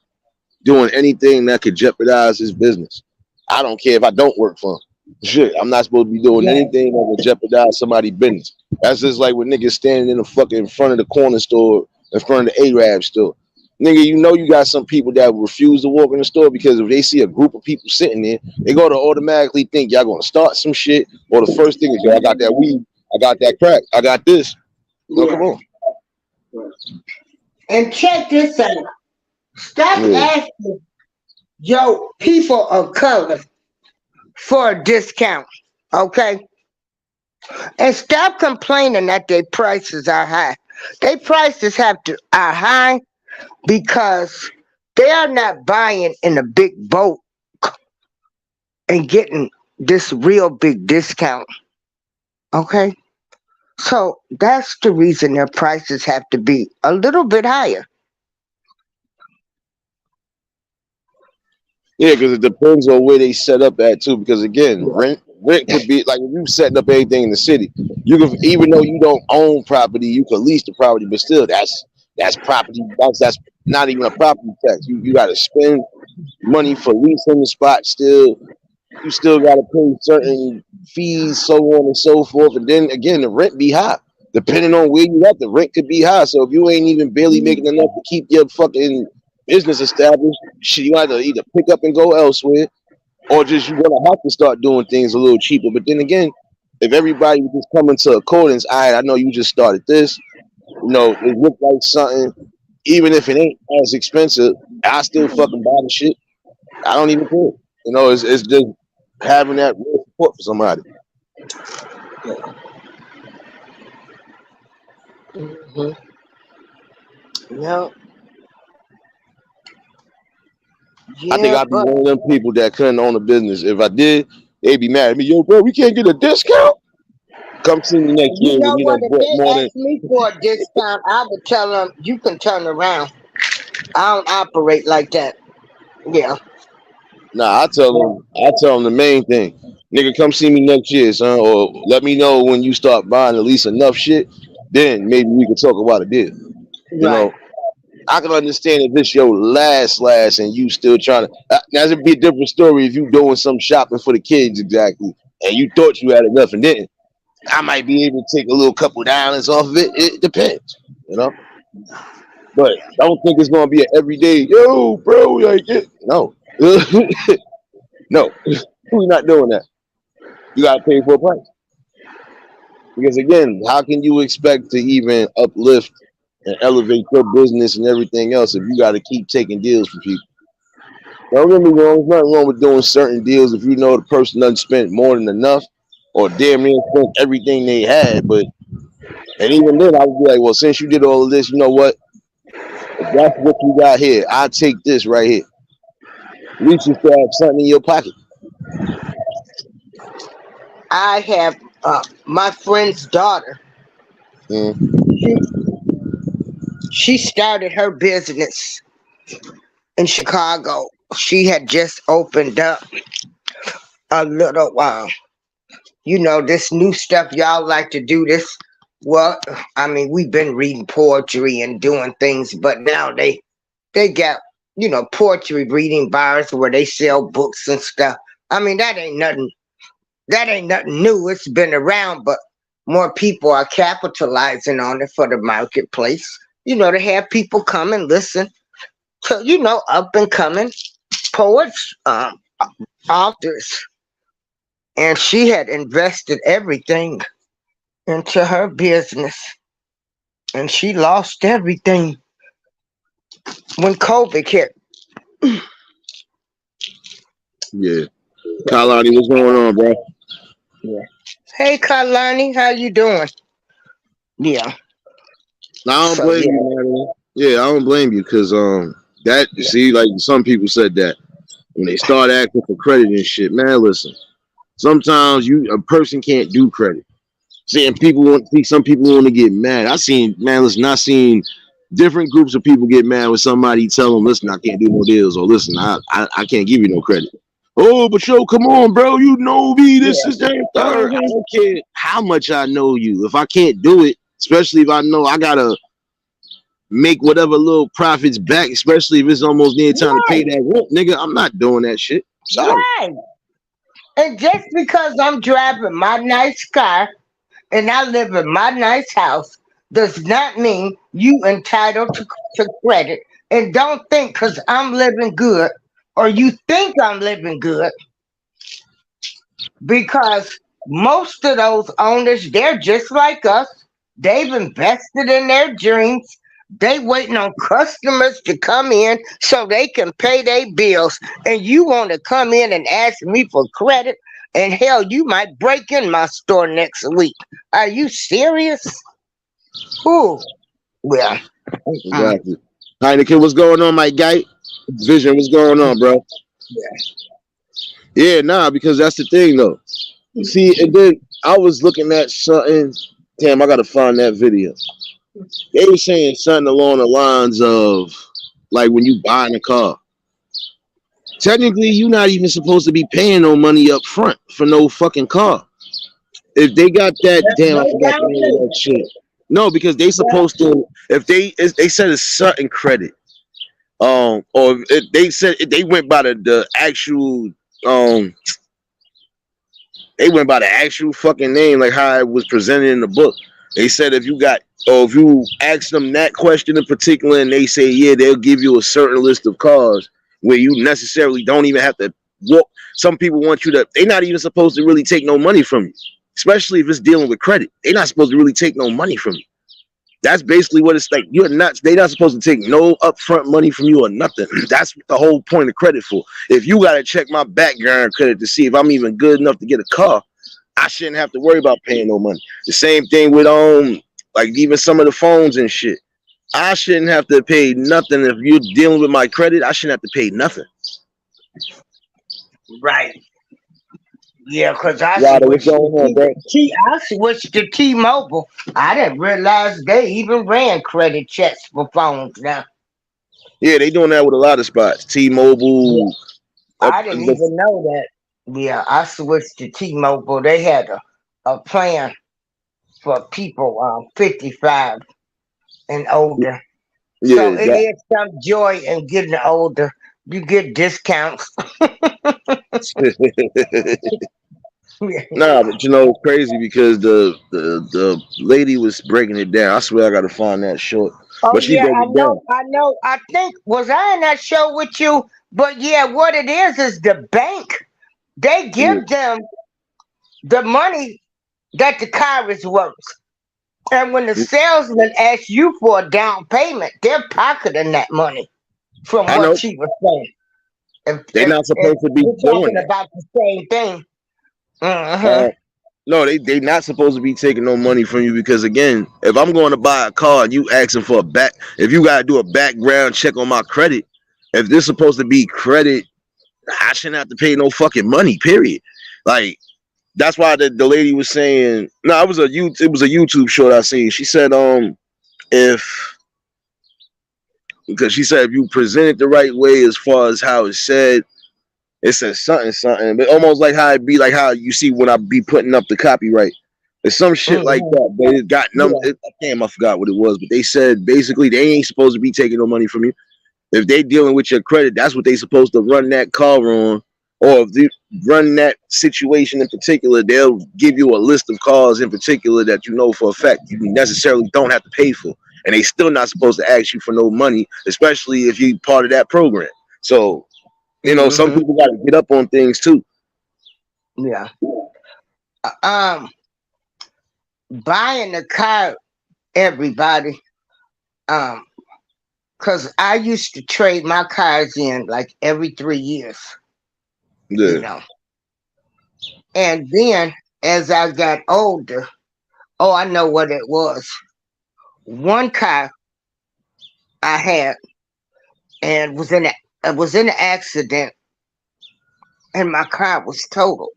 doing anything that could jeopardize his business. I don't care if I don't work for him. Shit, I'm not supposed to be doing Yeah. anything that would jeopardize somebody's business. That's just like when niggas standing in the fucking in front of the corner store, in front of the Arab store. Nigga, you know you got some people that refuse to walk in the store because if they see a group of people sitting there, they go to automatically think y'all gonna start some shit, or the first thing is, yo, I got that weed, I got that crack, I got this. No, come on. And check this out. Stop asking yo people of color for a discount, okay? And stop complaining that their prices are high. Their prices are high because they are not buying in a big boat and getting this real big discount, okay? So that's the reason their prices have to be a little bit higher. Yeah, because it depends on where they set up at too. Because again, rent could be like if you setting up anything in the city, you can, even though you don't own property, you can lease the property, but still that's property. That's not even a property tax. You got to spend money for leasing the spot. Still, you still got to pay certain fees, so on and so forth. And then again, the rent be high. Depending on where you at, the rent could be high. So if you ain't even barely making enough to keep your fucking business established, shit, you either pick up and go elsewhere, or just you're gonna have to start doing things a little cheaper. But then again, if everybody would just come into accordance, all right, I know you just started this, you know, it looked like something, even if it ain't as expensive, I still fucking buy the shit. I don't even care. You know, it's just having that real support for somebody. Mm-hmm. No. I think Yeah, I'd be but one of them people that couldn't own a business. If I did, they'd be mad at me. Yo, bro, we can't get a discount. Come see me next you year know when you what? know If bought more they than. ask me for a discount, I would tell them you can turn around. I don't operate like that. Yeah. Nah, I tell them the main thing. Nigga, come see me next year, son, or let me know when you start buying at least enough shit. Then maybe we can talk about a deal. You Right. know, I can understand if this your last, and you still trying to. Now, it'd be a different story if you doing some shopping for the kids exactly, and you thought you had enough, and didn't. I might be able to take a little couple dollars off of it. It depends, you know. But I don't think it's gonna be an everyday. Yo, bro, like it. No, no, we're not doing that. You gotta pay for a price. Because again, how can you expect to even uplift and elevate your business and everything else if you got to keep taking deals from people? Don't get me wrong, there's nothing wrong with doing certain deals if you know the person doesn't spend more than enough or damn near spent everything they had. But and even then, I would be like, well, since you did all of this, you know what? If that's what you got here, I'll take this right here. At least you still have something in your pocket. I have my friend's daughter. Mm. She started her business in Chicago. She had just opened up a little this new stuff y'all like to do this. Well, I mean, we've been reading poetry and doing things, but now they got, poetry reading bars where they sell books and stuff. I mean, that ain't nothing new. It's been around, but more people are capitalizing on it for the marketplace. To have people come and listen to, up and coming poets, authors. And she had invested everything into her business. And she lost everything when COVID hit. Yeah. Kalani, what's going on, bro? Yeah. Hey, Kalani, how you doing? Yeah. I don't blame you, man. Yeah, I don't blame you because that you see, like some people said that when they start asking for credit and shit, man, listen. Sometimes a person can't do credit. See, and some people want to get mad. I seen different groups of people get mad when somebody tell them, listen, I can't do no deals, or listen, I can't give you no credit. Oh, but yo, come on, bro, you know me, this is that third. I don't care how much I know you. If I can't do it, especially if I know I gotta make whatever little profits back, especially if it's almost near time to pay that rent, nigga. I'm not doing that shit. Sorry. Right. And just because I'm driving my nice car and I live in my nice house does not mean you entitled to credit. And don't think because I'm living good or you think I'm living good, because most of those owners, they're just like us. They've invested in their dreams. They waiting on customers to come in so they can pay their bills. And you want to come in and ask me for credit? And hell, you might break in my store next week. Are you serious? Ooh, well. Exactly. Heineken, what's going on, my guy? Vision, what's going on, bro? Yeah, nah, because that's the thing, though. See, and then I was looking at something. Damn, I gotta find that video. They were saying something along the lines of, like, when you buying a car, technically you're not even supposed to be paying no money up front for no fucking car. If they got that, damn, I forgot the name of that shit. No, because they supposed to. If they said a certain credit, or if they said if they went by the actual they went by the actual fucking name, like how it was presented in the book. They said if you got, or if you ask them that question in particular, and they say yeah, they'll give you a certain list of cars where you necessarily don't even have to walk. Some people want you to. They're not even supposed to really take no money from you, especially if it's dealing with credit. They're not supposed to really take no money from you. That's basically what it's like. You're not. They're not supposed to take no upfront money from you or nothing. That's the whole point of credit for. If you gotta check my background credit to see if I'm even good enough to get a car, I shouldn't have to worry about paying no money. The same thing with like even some of the phones and shit. I shouldn't have to pay nothing if you're dealing with my credit. I shouldn't have to pay nothing. Right. Yeah, because What's going on, bro? I switched to T-Mobile. I didn't realize they even ran credit checks for phones now. Yeah, they doing that with a lot of spots. T-Mobile. I didn't even know that. Yeah, I switched to T-Mobile. They had a plan for people 55 and older. Yeah, so it is some joy in getting older. You get discounts. Nah, but you know it's crazy because the lady was breaking it down. I swear I gotta find that short. Oh But she yeah, broke I it down. know, I know. I think was I in that show with you? But yeah, what it is the bank. They give them the money that the car is worth. And when the salesman asks you for a down payment, they're pocketing that money from I know what she was saying. they're not supposed to be we're doing talking that. about the same thing. Uh-huh. No, they not supposed to be taking no money from you because again, if I'm going to buy a car and you asking for if you gotta do a background check on my credit, if this supposed to be credit, I shouldn't have to pay no fucking money. Period. Like that's why the lady was saying. No, it was a YouTube short I seen. She said because she said if you present it the right way as far as how it said. It says something, but almost like how it be like how you see when I be putting up the copyright. It's some shit like that, but it got I forgot what it was, but they said basically they ain't supposed to be taking no money from you. If they dealing with your credit, that's what they supposed to run that car on, or if they run that situation in particular, they'll give you a list of cars in particular that you know for a fact you necessarily don't have to pay for, and they still not supposed to ask you for no money, especially if you part of that program. So. You know, some people got to get up on things too. Yeah. Buying a car, everybody. Because I used to trade my cars in like every 3 years. Yeah. You know. And then as I got older, I know what it was. One car I had and was in an accident, and my car was totaled.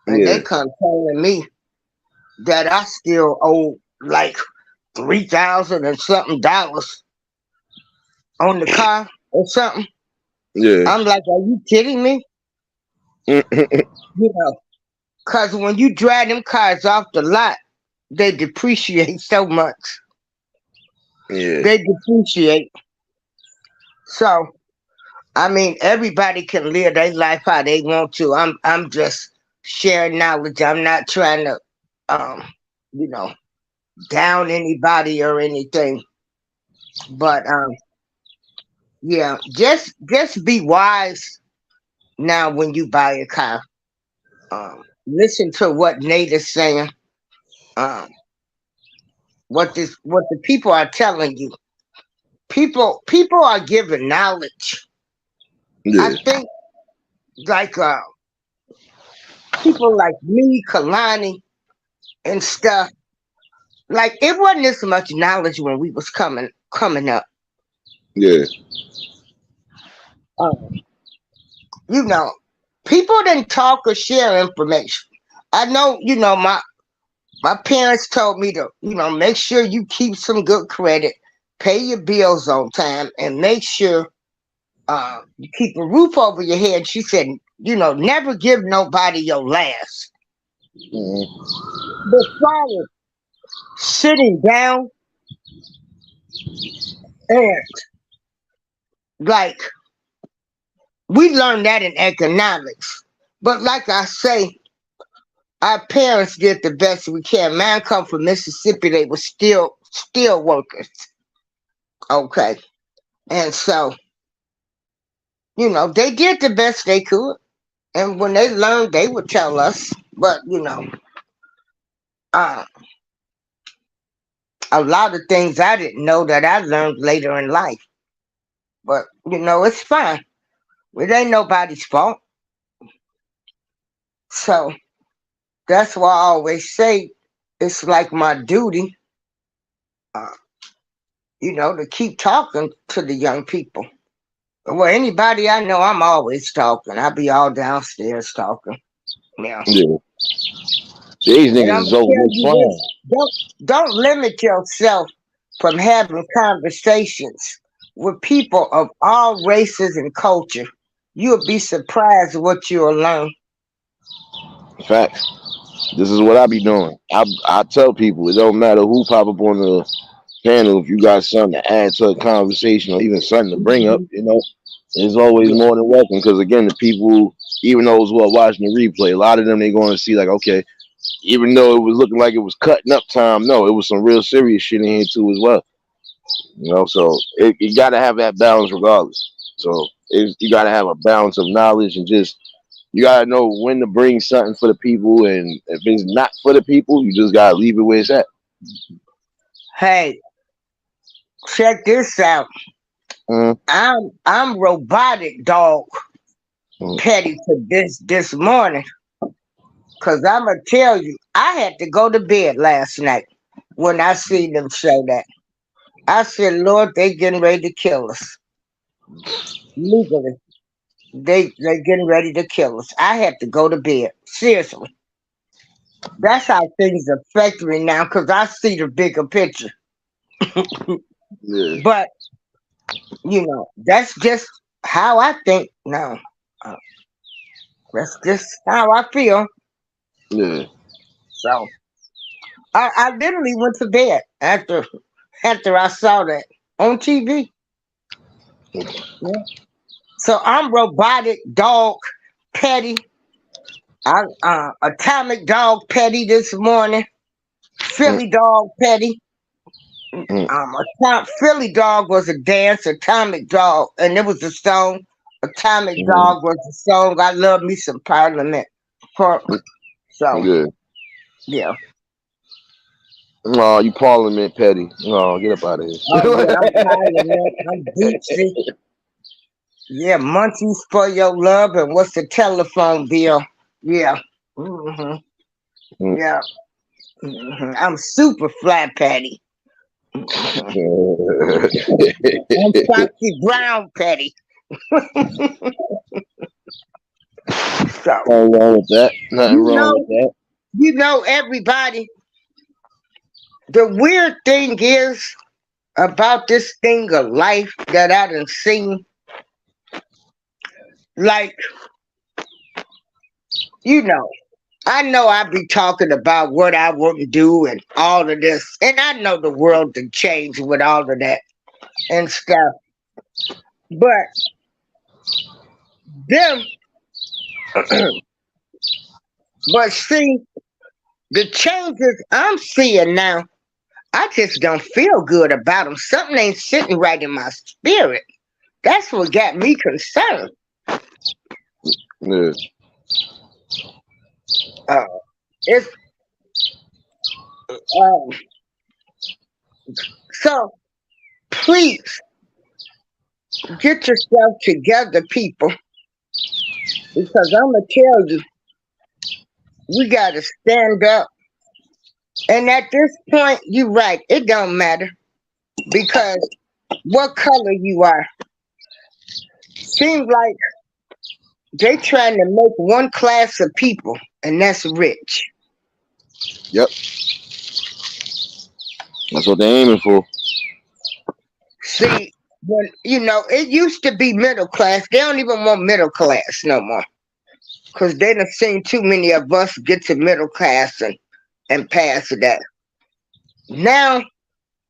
And they come telling me that I still owe like $3,000 and something on the car or something. Yeah. I'm like, are you kidding me? You know, because when you drive them cars off the lot, they depreciate so much. Yeah. They depreciate. So I mean, everybody can live their life how they want to. I'm just sharing knowledge. I'm not trying to, um, you know, down anybody or anything. But yeah, just be wise now when you buy a car. Listen to what Nate is saying. Um, what the people are telling you. People are giving knowledge. I Yeah. think like people like me, Kalani, and stuff. Like it wasn't this much knowledge when we was coming up. Yeah. Um, you know, people didn't talk or share information. I know, my parents told me to, make sure you keep some good credit, pay your bills on time, and make sure you keep a roof over your head. She said, never give nobody your last. Mhm. But far as sitting down and like we learned that in economics. But like I say, our parents did the best we can. Man come from Mississippi, they were still workers. Okay. And so, they did the best they could. And when they learned, they would tell us. But, uh, a lot of things I didn't know that I learned later in life. But, it's fine. It ain't nobody's fault. So that's why I always say it's like my duty, uh, to keep talking to the young people. Well, anybody I know, I'm always talking. I be all downstairs talking. Yeah. Yeah. These And niggas I'm is gonna over tell here you flying. this: don't limit yourself from having conversations with people of all races and culture. You'll be surprised what you'll learn. Facts. This is what I be doing. I tell people it don't matter who pop up on the panel. If you got something to add to a conversation or even something to bring up, Mhm. it's always Yeah. more than welcome. Because again, the people, even those who are watching the replay, a lot of them they going to see like, okay, even though it was looking like it was cutting up time, no, it was some real serious shit in here too as well. So you got to have that balance regardless. So you got to have a balance of knowledge and just you got to know when to bring something for the people, and if it's not for the people, you just got to leave it where it's at. Hey, check this out. Mm, I'm robotic dog mm, petty to this morning. Cause I'ma tell you, I had to go to bed last night when I seen them show that. I said, Lord, they getting ready to kill us. Legally. They getting ready to kill us. I had to go to bed. Seriously. That's how things affect me now because I see the bigger picture. yeah, But, that's just how I think now. Uh, that's just how I feel. yeah. So I literally went to bed after I saw that on TV. Yeah. So I'm robotic dog petty. I atomic dog petty this morning. Mm, Philly dog petty. mm, Philly dog was a dance. Atomic dog, and it was a song. Atomic mm, dog was a song. I love me some Parliament. So yeah. yeah. Oh, you Parliament petty. Oh, get up out of Oh yeah, I'm here. Parliament. I'm deep sea. Yeah, munchies for your love, and what's the telephone bill? Yeah. Mm. Yeah. I'm super flat patty. I'm Foxy Brown Petty. So Nothing wrong with that. Nothing you wrong know, with that. everybody. The weird thing is about this thing of life that I done seen. Like, you know, I know I be talking about what I wouldn't do and all of this, and I know the world to change with all of that and stuff. But them, but see, the changes I'm seeing now, I just don't feel good about them. Something ain't sitting right in my spirit. That's what got me concerned. Yeah. Uh, it's um, so please get yourself together, people, because I'm gonna tell you, we gotta stand up. And at this point, you're right. It don't matter because what color you are. Seems like they trying to make one class of people, and that's rich. Yep. That's what they're aiming for. See, when it used to be middle class. They don't even want middle class no more because they done seen too many of us get to middle class and pass that. Now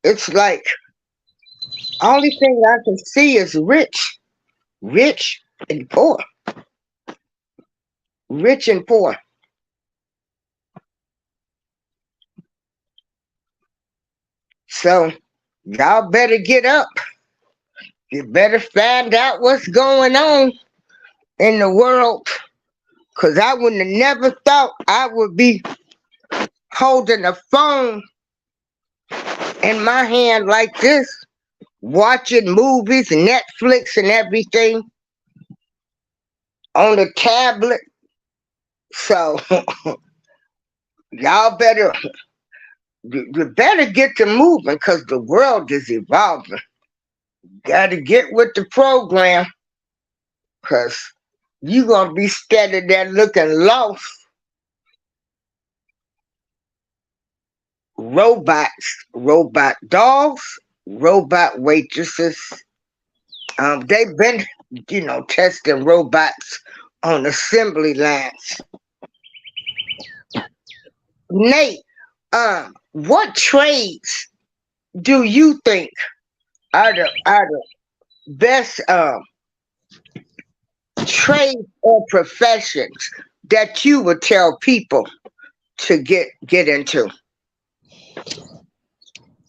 it's like only thing I can see is rich and poor, rich and poor. So y'all better get up. You better find out what's going on in the world. Cause I wouldn't have never thought I would be holding a phone in my hand like this, watching movies, Netflix and everything on the tablet. So y'all better you better get to moving because the world is evolving. Gotta get with the program because you gonna be standing there looking lost. Robots, robot dogs, robot waitresses. They've been, testing robots on assembly lines. Nate, what trades do you think are the best trades or professions that you would tell people to get into?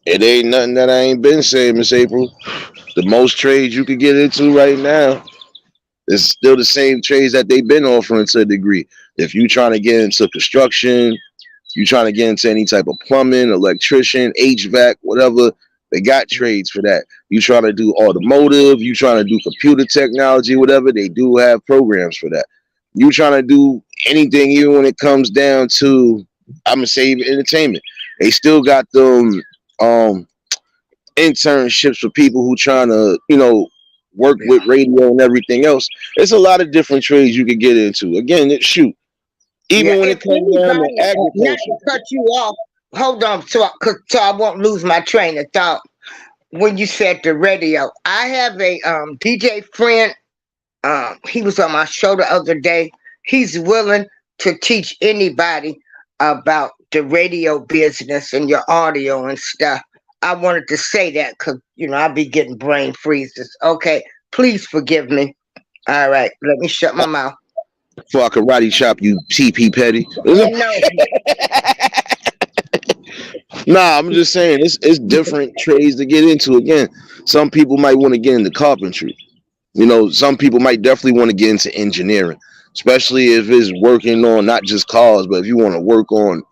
It ain't nothing that I ain't been saying, Miss April. The most trades you could get into right now is still the same trades that they've been offering to a degree. If you trying to get into construction, you trying to get into any type of plumbing, electrician, HVAC, whatever, they got trades for that. You trying to do automotive, you trying to do computer technology, whatever, they do have programs for that. You trying to do anything, even when it comes down to, I'm gonna say even entertainment, they still got them internships for people who trying to, work with radio and everything else. There's a lot of different trades you could get into. Again, shoot, even when it If comes down to anybody, not to agriculture. cut you off, hold on, so I won't lose my train of thought. When you said the radio, I have a DJ friend. He was on my show the other day. He's willing to teach anybody about the radio business and your audio and stuff. I wanted to say that because I be getting brain freezes. Okay, please forgive me. All right, let me shut my mouth. Before I karate chop you, TP Petty. I know. Nah, I'm just saying it's different trades to get into. Again, some people might want to get into carpentry. Some people might definitely want to get into engineering, especially if it's working on not just cars, but if you want to work on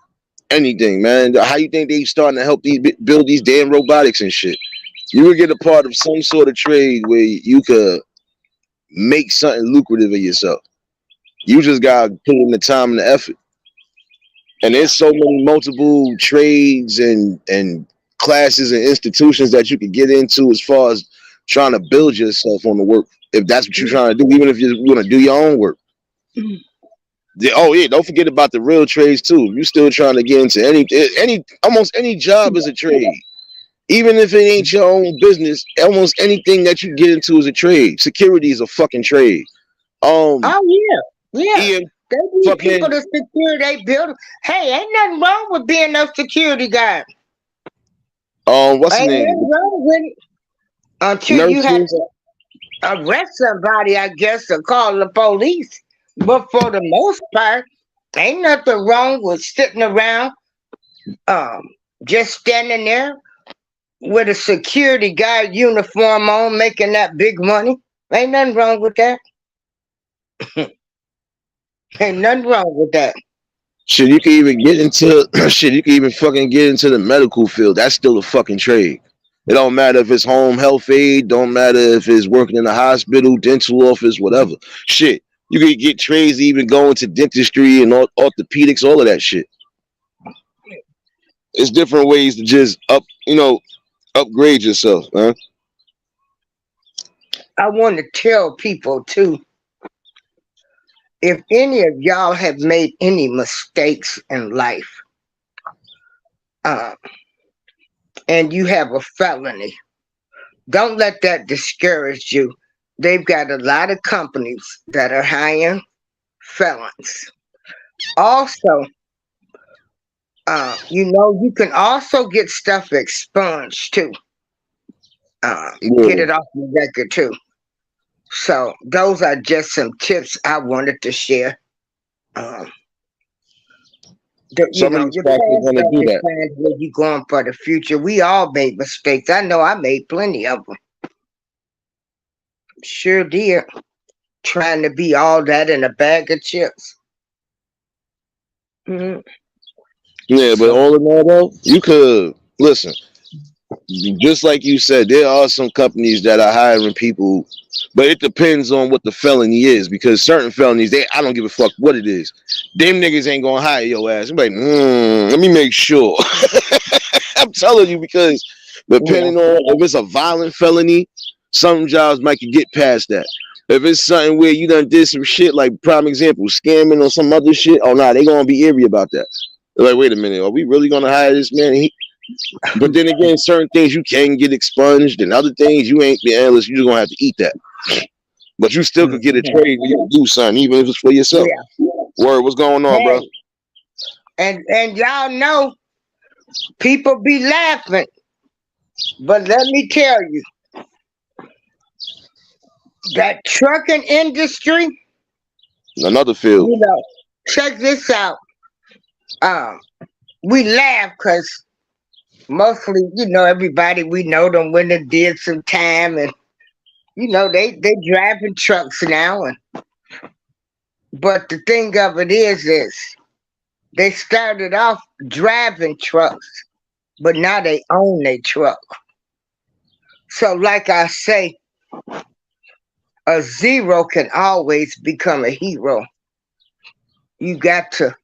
anything, man. How you think they starting to help build these damn robotics and shit? You would get a part of some sort of trade where you could make something lucrative of yourself. You just gotta put in the time and the effort. And there's so many multiple trades and classes and institutions that you could get into as far as trying to build yourself on the work. If that's what you're trying to do, even if you want to do your own work. Oh yeah, don't forget about the real trades too. You're still trying to get into almost any job is a trade. Even if it ain't your own business, almost anything that you get into is a trade. Security is a fucking trade. Oh yeah. They need people fucking to secure their building. Hey, ain't nothing wrong with being a security guard. what's the Ain't name? nothing wrong with it until you have Nurses. to arrest somebody, I guess, or call the police. But for the most part, ain't nothing wrong with sitting around, um, just standing there with a security guard uniform on, making that big money. Ain't nothing wrong with that. Ain't nothing wrong with that. Shit, you can even get into shit. You can even fucking get into the medical field. That's still a fucking trade. It don't matter if it's home health aid. Don't matter if it's working in the hospital, dental office, whatever. Shit, you can get trades even going to dentistry and orthopedics, all of that shit. It's different ways to just upgrade yourself, man. I want to tell people too, if any of y'all have made any mistakes in life, uh, and you have a felony, don't let that discourage you. They've got a lot of companies that are hiring felons. Also, you can also get stuff expunged too. Get Yeah. it off the record too. So those are just some tips I wanted to share. Um, Some of these your crackers past want to don't do that. define where you going for the future. We all made mistakes. I know I made plenty of them. Sure did. Trying to be all that in a bag of chips. Mhm. Yeah, but So all in all, though, you could listen. Just like you said, there are some companies that are hiring people, but it depends on what the felony is. Because certain felonies, I don't give a fuck what it is. Them niggas ain't gonna hire your ass. I'm like, let me make sure. I'm telling you because yeah. depending on if it's a violent felony, some jobs might could get past that. If it's something where you done did some shit, like prime example, scamming or some other shit, oh nah, they gonna be eerie about that. They're like, wait a minute, are we really gonna hire this man? But then again, certain things you can get expunged, and other things you ain't the analyst. You just gonna have to eat that. But you still could get a Mhm. trade where you can do something, even if it's for yourself. Yeah. Word, what's going on, bro? Hey, and y'all know people be laughing, but let me tell you, that trucking industry, Another field. check this out. Um, we laugh because mostly, everybody we know them when they did some time, and they driving trucks now. And but the thing of it is they started off driving trucks, but now they own their truck. So, like I say, a zero can always become a hero. You got to,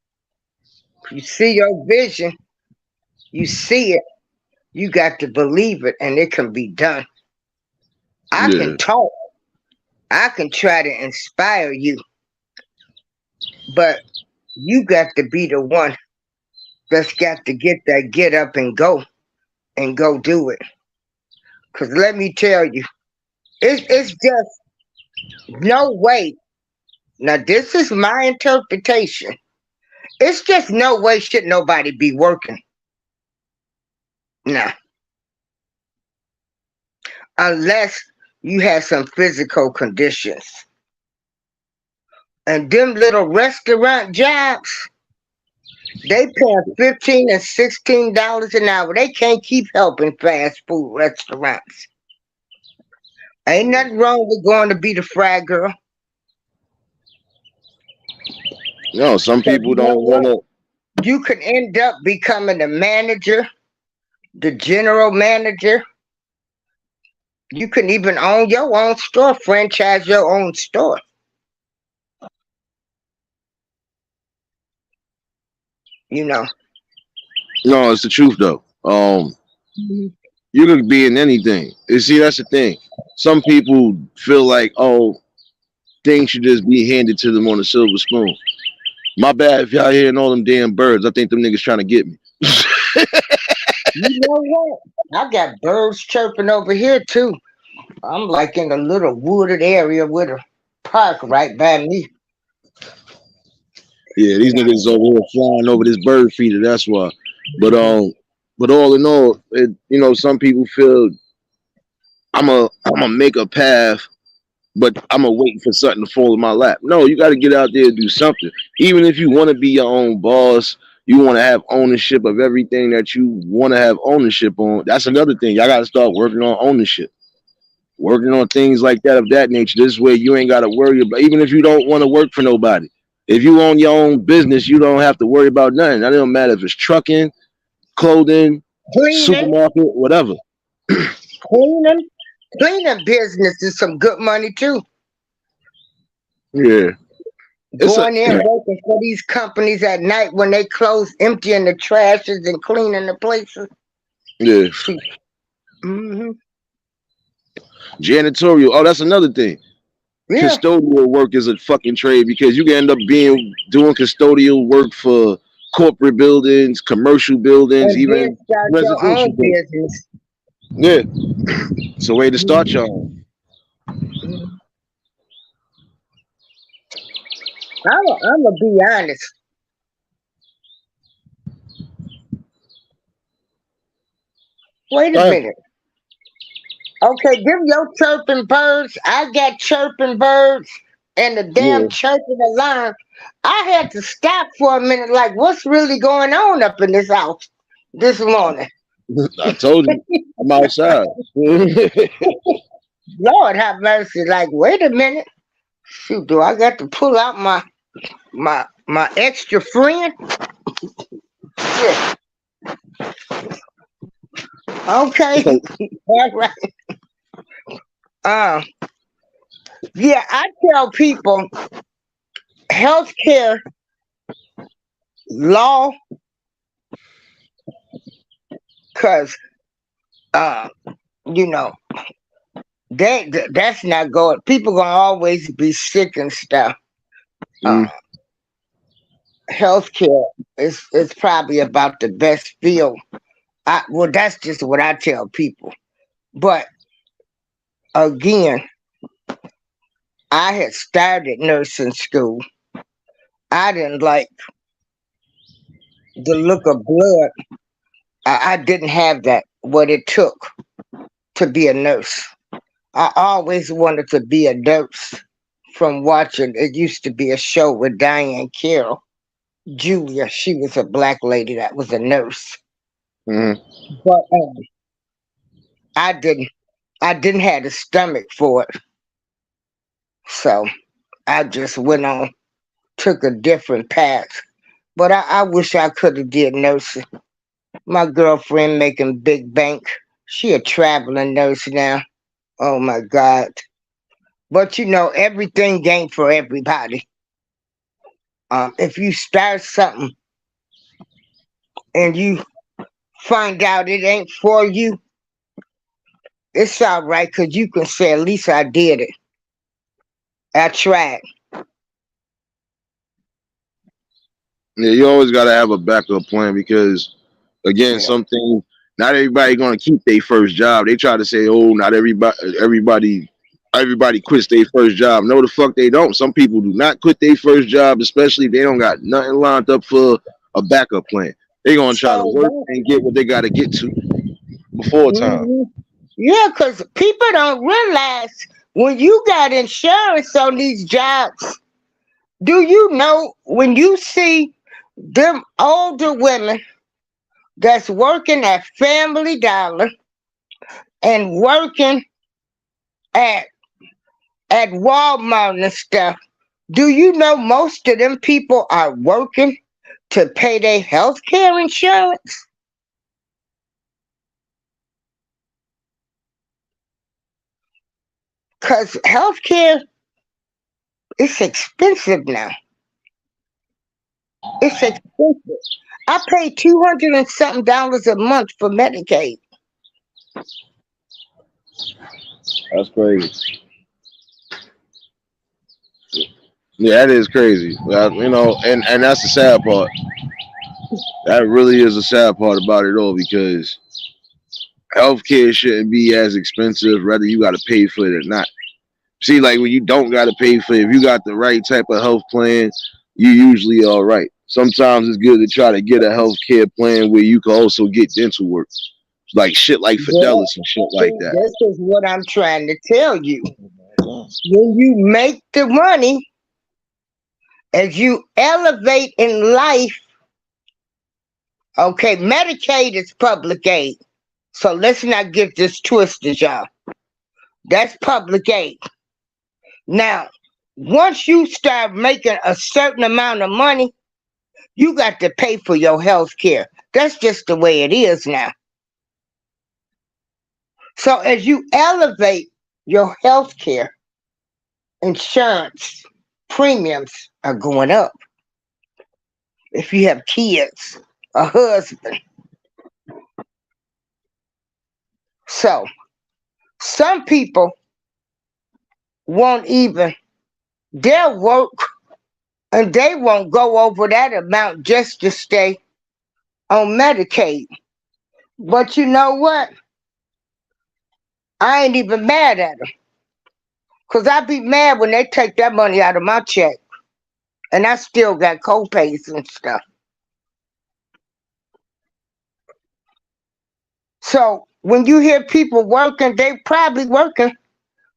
you see your vision, you see it, you got to believe it, and it can be done. I can Yeah. talk, I can try to inspire you, but you got to be the one that's got to get that get up and go do it. Because let me tell you, it's just no way. Now, this is my interpretation. It's just no way should nobody be working. Nah, unless you have some physical conditions. And them little restaurant jobs, they pay 15 and $16 an hour. They can't keep helping fast food restaurants. Ain't nothing wrong with going to be the fry girl. Some So people you know don't want what? to. You can end up becoming the manager, the general manager. You can even own your own store, franchise your own store. You know. No, it's the truth though. Mhm. You could be in anything. You see, that's the thing. Some people feel like, oh, things should just be handed to them on a silver spoon. My bad if y'all hearing all them damn birds. I think them niggas trying to get me. You know what? I got birds chirping over here too. I'm like in a little wooded area with a park right by me. Yeah, these niggas over here flying over this bird feeder. That's why. But but all in all, some people feel I'm a make a path, but I'm gonna wait for something to fall in my lap. No, you got to get out there and do something. Even if you want to be your own boss, you want to have ownership of everything that you want to have ownership on. That's another thing. Y'all got to start working on ownership, working on things like that of that nature. This way, you ain't got to worry about. Even if you don't want to work for nobody, if you own your own business, you don't have to worry about nothing. That don't matter if it's trucking, clothing, Cleaning, supermarket, whatever. cleaning, cleaning business is some good money too. Yeah, it's a Going in working for these companies at night when they close, emptying the trashes and cleaning the places. yeah. Hmm. Janitorial. Oh, that's another thing. Yeah, Custodial work is a fucking trade because you can end up doing custodial work for corporate buildings, commercial buildings, and then even start your residential own buildings. business. Yeah, it's a way to start your own. Mhm. I'm gonna be honest. Wait a Uh, minute. Okay, give your chirping birds. I got chirping birds and the damn yeah, chirping alarm. I had to stop for a minute, like, what's really going on up in this house this morning? I told you, I'm outside. Lord have mercy. Like, wait a minute. Shoot, do I got to pull out my extra friend? Yeah. Okay. All right. Um, yeah, I tell people healthcare law, cause uh, you know, that's not going. People gonna always be sick and stuff. Mm, Uh, healthcare is probably about the best field. Well, that's just what I tell people. But again, I had started nursing school. I didn't like the look of blood. I didn't have that what it took to be a nurse. I always wanted to be a nurse from watching. It used to be a show with Diane Carroll. Julia, she was a black lady that was a nurse. mm, But I didn't I didn't have the stomach for it. So I just went on, took a different path. But I wish I could have did nursing. My girlfriend making big bank. She a traveling nurse now. Oh my God. But everything ain't for everybody. If you start something and you find out it ain't for you, it's all right because you can say, at least I did it. I tried. yeah, you always gotta have a backup plan because, again, Yeah. something. Not everybody gonna keep their first job. They try to say, "Oh, not everybody quits their first job." No, the fuck they don't. Some people do not quit their first job, especially if they don't got nothing lined up for a backup plan. They gonna try to So work and get what they gotta get to before time. mhm. Yeah, because people don't realize when you got insurance on these jobs, do you know when you see them older women that's working at Family Dollar and working at at Walmart and stuff, do you know most of them people are working to pay their health care insurance? Because health care is expensive now. It's expensive. I pay 200 and something dollars a month for Medicaid. That's crazy. Yeah, that is crazy. And that's the sad part. That really is the sad part about it all because healthcare shouldn't be as expensive, whether you got to pay for it or not. See, like when you don't got to pay for it, if you got the right type of health plan, you usually all right. Sometimes it's good to try to get a healthcare plan where you can also get dental work, like shit like Yeah, Fidelis and shit like that. this is what I'm trying to tell you. When you make the money, as you elevate in life, okay, Medicaid is public aid. So let's not get this twisted, y'all. That's public aid. Now, once you start making a certain amount of money, you got to pay for your health care. That's just the way it is now. So as you elevate your health care, insurance premiums are going up. If you have kids, a husband. So some people won't even, they'll work and they won't go over that amount just to stay on Medicaid. But you know what? I ain't even mad at them. Because I be mad when they take that money out of my check. And I still got co-pays and stuff. So when you hear people working, they probably working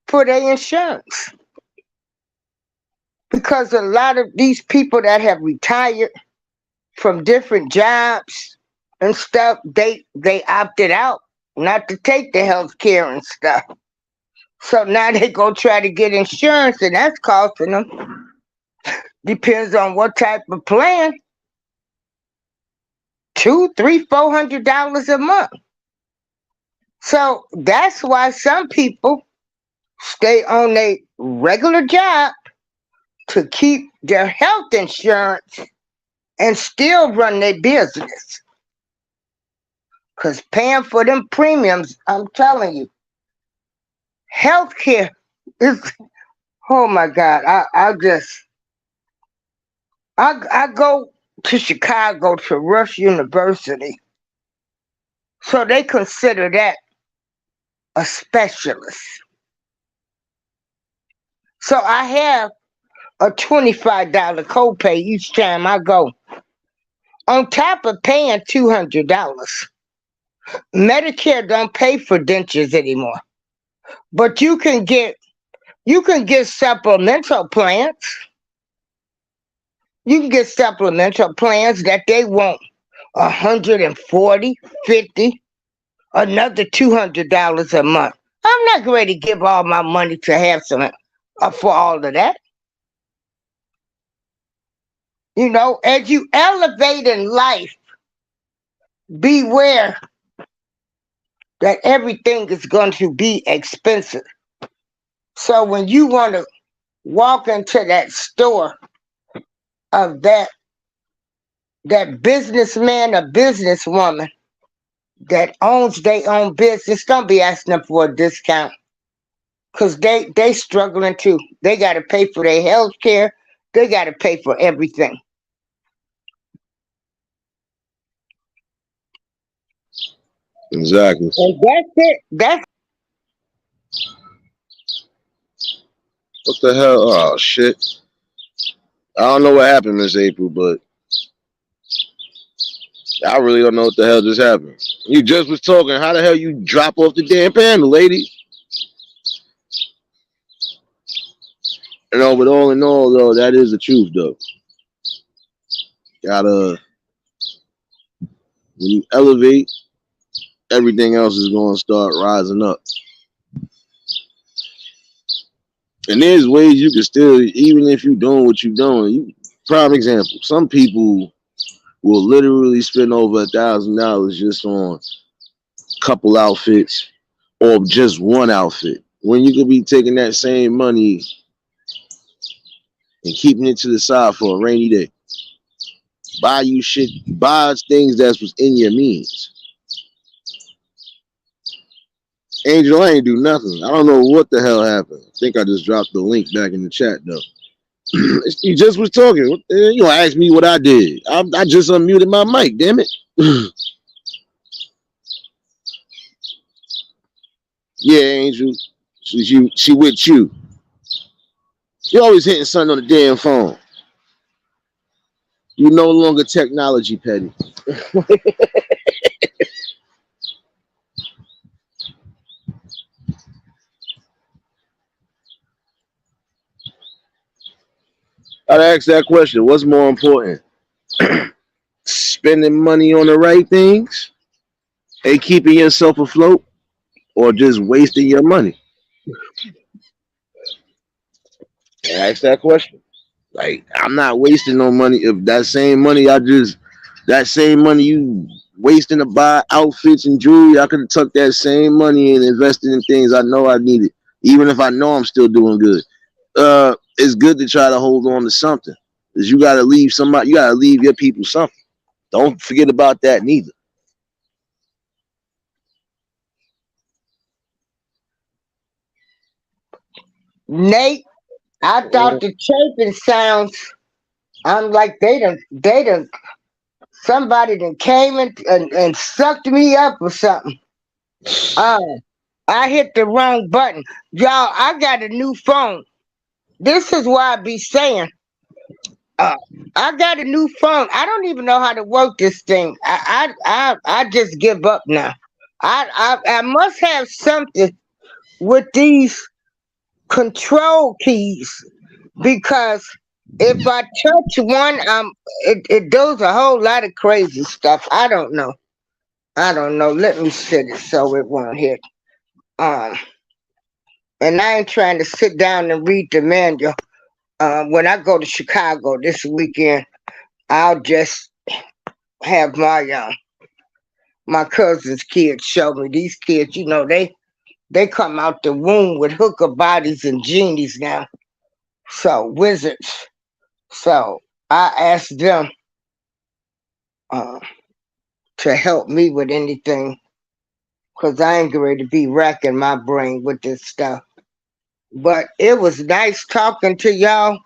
for their insurance. Because a lot of these people that have retired from different jobs and stuff, they opted out not to take the health care and stuff. So now they go try to get insurance, and that's costing them. Depends on what type of plan. $200, $300, $400 a month. So that's why some people stay on their regular job to keep their health insurance and still run their business. Because paying for them premiums, I'm telling you, healthcare is, oh my God, I go to Chicago to Rush University. So they consider that a specialist. So I have a $25 copay each time I go. On top of paying $200. Medicare don't pay for dentures anymore. But you can get supplemental plans. You can get supplemental plans that they want 140, 50, another $200 a month. I'm not ready to give all my money to have some for all of that. You know, as you elevate in life, beware that everything is going to be expensive. So when you want to walk into that store of that businessman or businesswoman that owns their own business, don't be asking them for a discount. Because they struggling too. They got to pay for their health care. They got to pay for everything. Exactly. And that's it. That's What the hell? Oh shit. I don't know what happened, Miss April, but I really don't know what the hell just happened. You just was talking. How the hell you drop off the damn panel, lady? You know, but all in all, though, that is the truth, though. Gotta, when you elevate, everything else is going to start rising up. And there's ways you can still, even if you're doing what you're doing. Prime example, some people will literally spend over $1,000 just on a couple outfits or just one outfit. When you could be taking that same money and keeping it to the side for a rainy day. Buy you shit, buy things that's within your means. Angel, I ain't do nothing. I don't know what the hell happened. I think I just dropped the link back in the chat though. You just was talking. You gonna ask me what I did? I just unmuted my mic. Damn it. Yeah, Angel. She with you. You always hitting something on the damn phone. You no longer technology petty. I'd ask that question. What's more important? Spending money on the right things and keeping yourself afloat, or just wasting your money? Ask that question. Like, I'm not wasting no money. If that same money you wasting to buy outfits and jewelry, I could have took that same money and invested in things I know I needed, even if I know I'm still doing good. It's good to try to hold on to something. Cause you gotta leave somebody, you gotta leave your people something. Don't forget about that neither. Nate, I thought the chirping sounds. I'm like they done somebody done came and sucked me up or something. Uh, I hit the wrong button. Y'all, I got a new phone. This is why I be saying, uh, I got a new phone. I don't even know how to work this thing. I just give up now. I must have something with these control keys because if I touch one, it does a whole lot of crazy stuff. I don't know. I don't know. Let me set it so it won't hit. Um, and I ain't trying to sit down and read the manual. When I go to Chicago this weekend, I'll just have my cousin's kids show me. These kids, they come out the womb with hooker bodies and genies now. So wizards. So I asked them uh, to help me with anything because I ain't ready to be racking my brain with this stuff. But it was nice talking to y'all.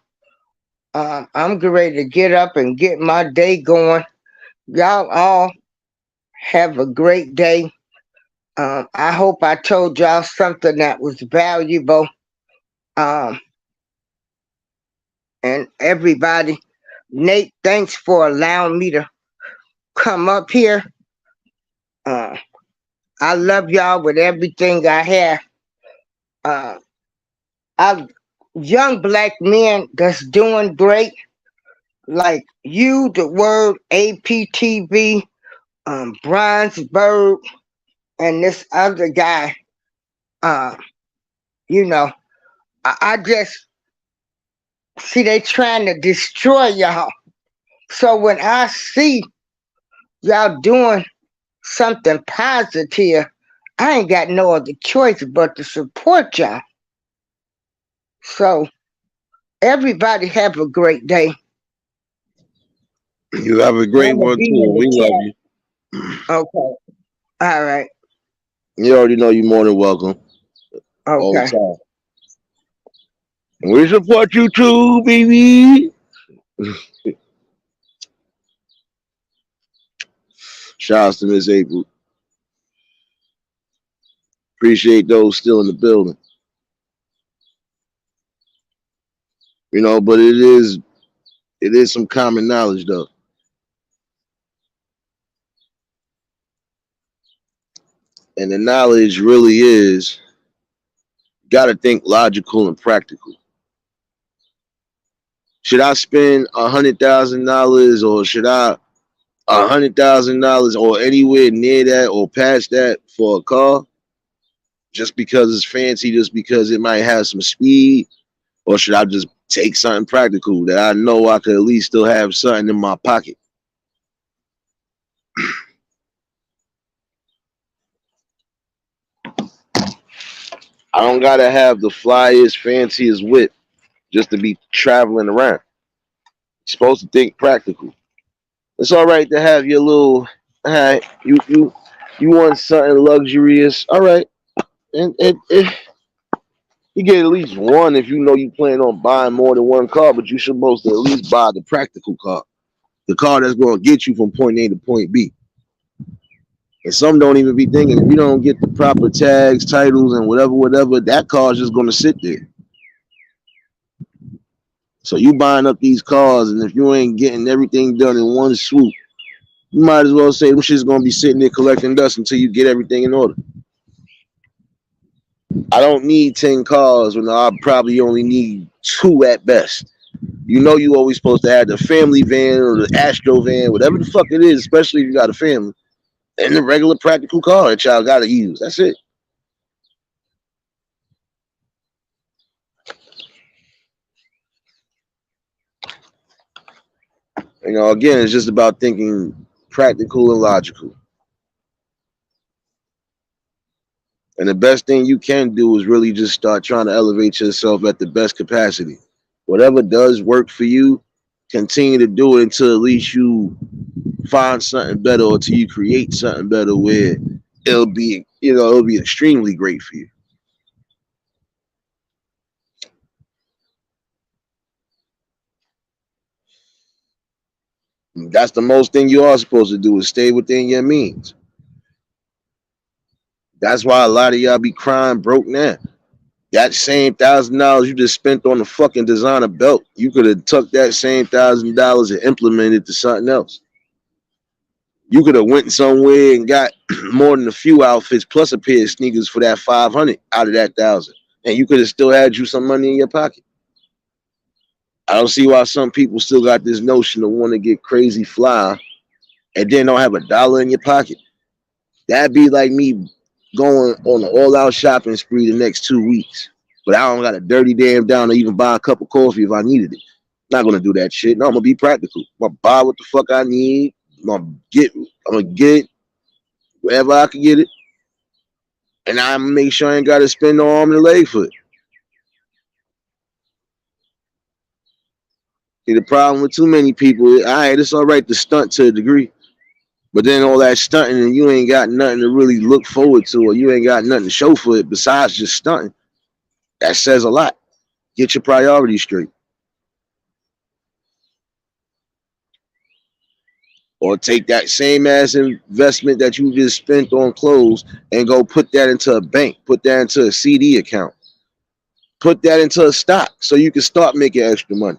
I'm ready to get up and get my day going. Y'all all have a great day. I hope I told y'all something that was valuable. Um, and everybody, Nate, thanks for allowing me to come up here. Uh, I love y'all with everything I have. Uh, I young black men that's doing great, like you, the word APTV, Bronzeberg, and this other guy. Uh, you know, I just see they trying to destroy y'all. So when I see y'all doing something positive, I ain't got no other choice but to support y'all. So everybody have a great day. You have a great I'm gonna one be too. in the We love you. chat. Okay. All right. You already know you're more than welcome all the Okay. time. And we support you too, baby. Shouts to Miss April. Appreciate those still in the building. But it is some common knowledge though. And the knowledge really is gotta think logical and practical. Should I spend $100,000 or should I $100,000 or anywhere near that or past that for a car just because it's fancy, just because it might have some speed, or should I just take something practical that I know I could at least still have something in my pocket? I don't gotta have the flyest, fanciest whip just to be traveling around. You're supposed to think practical. It's all right to have your little. All right, you want something luxurious. All right, and you get at least one if you know you plan on buying more than one car, but you're supposed to at least buy the practical car, the car that's going to get you from point A to point B. And some don't even be thinking if you don't get the proper tags, titles, and whatever, that car is just going to sit there. So you buying up these cars, and if you ain't getting everything done in one swoop, you might as well say them shit's gonna be sitting there collecting dust until you get everything in order. I don't need 10 cars when I probably only need 2 at best. You know you always supposed to have the family van or the Astro van, whatever the fuck it is, especially if you got a family, and the regular practical car that y'all gotta use. That's it. You know, again, it's just about thinking practical and logical. And the best thing you can do is really just start trying to elevate yourself at the best capacity. Whatever does work for you, continue to do it until at least you find something better or till you create something better where it'll be extremely great for you. That's the most thing you are supposed to do is stay within your means. That's why a lot of y'all be crying broke now. That same $1,000 you just spent on the fucking designer belt, you could have took that same $1,000 and implemented to something else. You could have went somewhere and got more than a few outfits plus a pair of sneakers for that 500 out of that 1,000, and you could have still had you some money in your pocket. I don't see why some people still got this notion of want to get crazy fly and then don't have a dollar in your pocket. That'd be like me going on an all-out shopping spree the next 2 weeks, but I don't got a dirty damn down to even buy a cup of coffee if I needed it. Not gonna do that shit. No, I'm gonna be practical. I'm gonna buy what the fuck I need. I'm gonna get wherever I can get it, and I'm gonna make sure I ain't gotta spend no arm and a leg for it. See, the problem with too many people, all right, it's all right to stunt to a degree, but then all that stunting and you ain't got nothing to really look forward to, or you ain't got nothing to show for it besides just stunting. That says a lot. Get your priorities straight. Or take that same ass investment that you just spent on clothes and go put that into a bank, put that into a CD account, put that into a stock so you can start making extra money.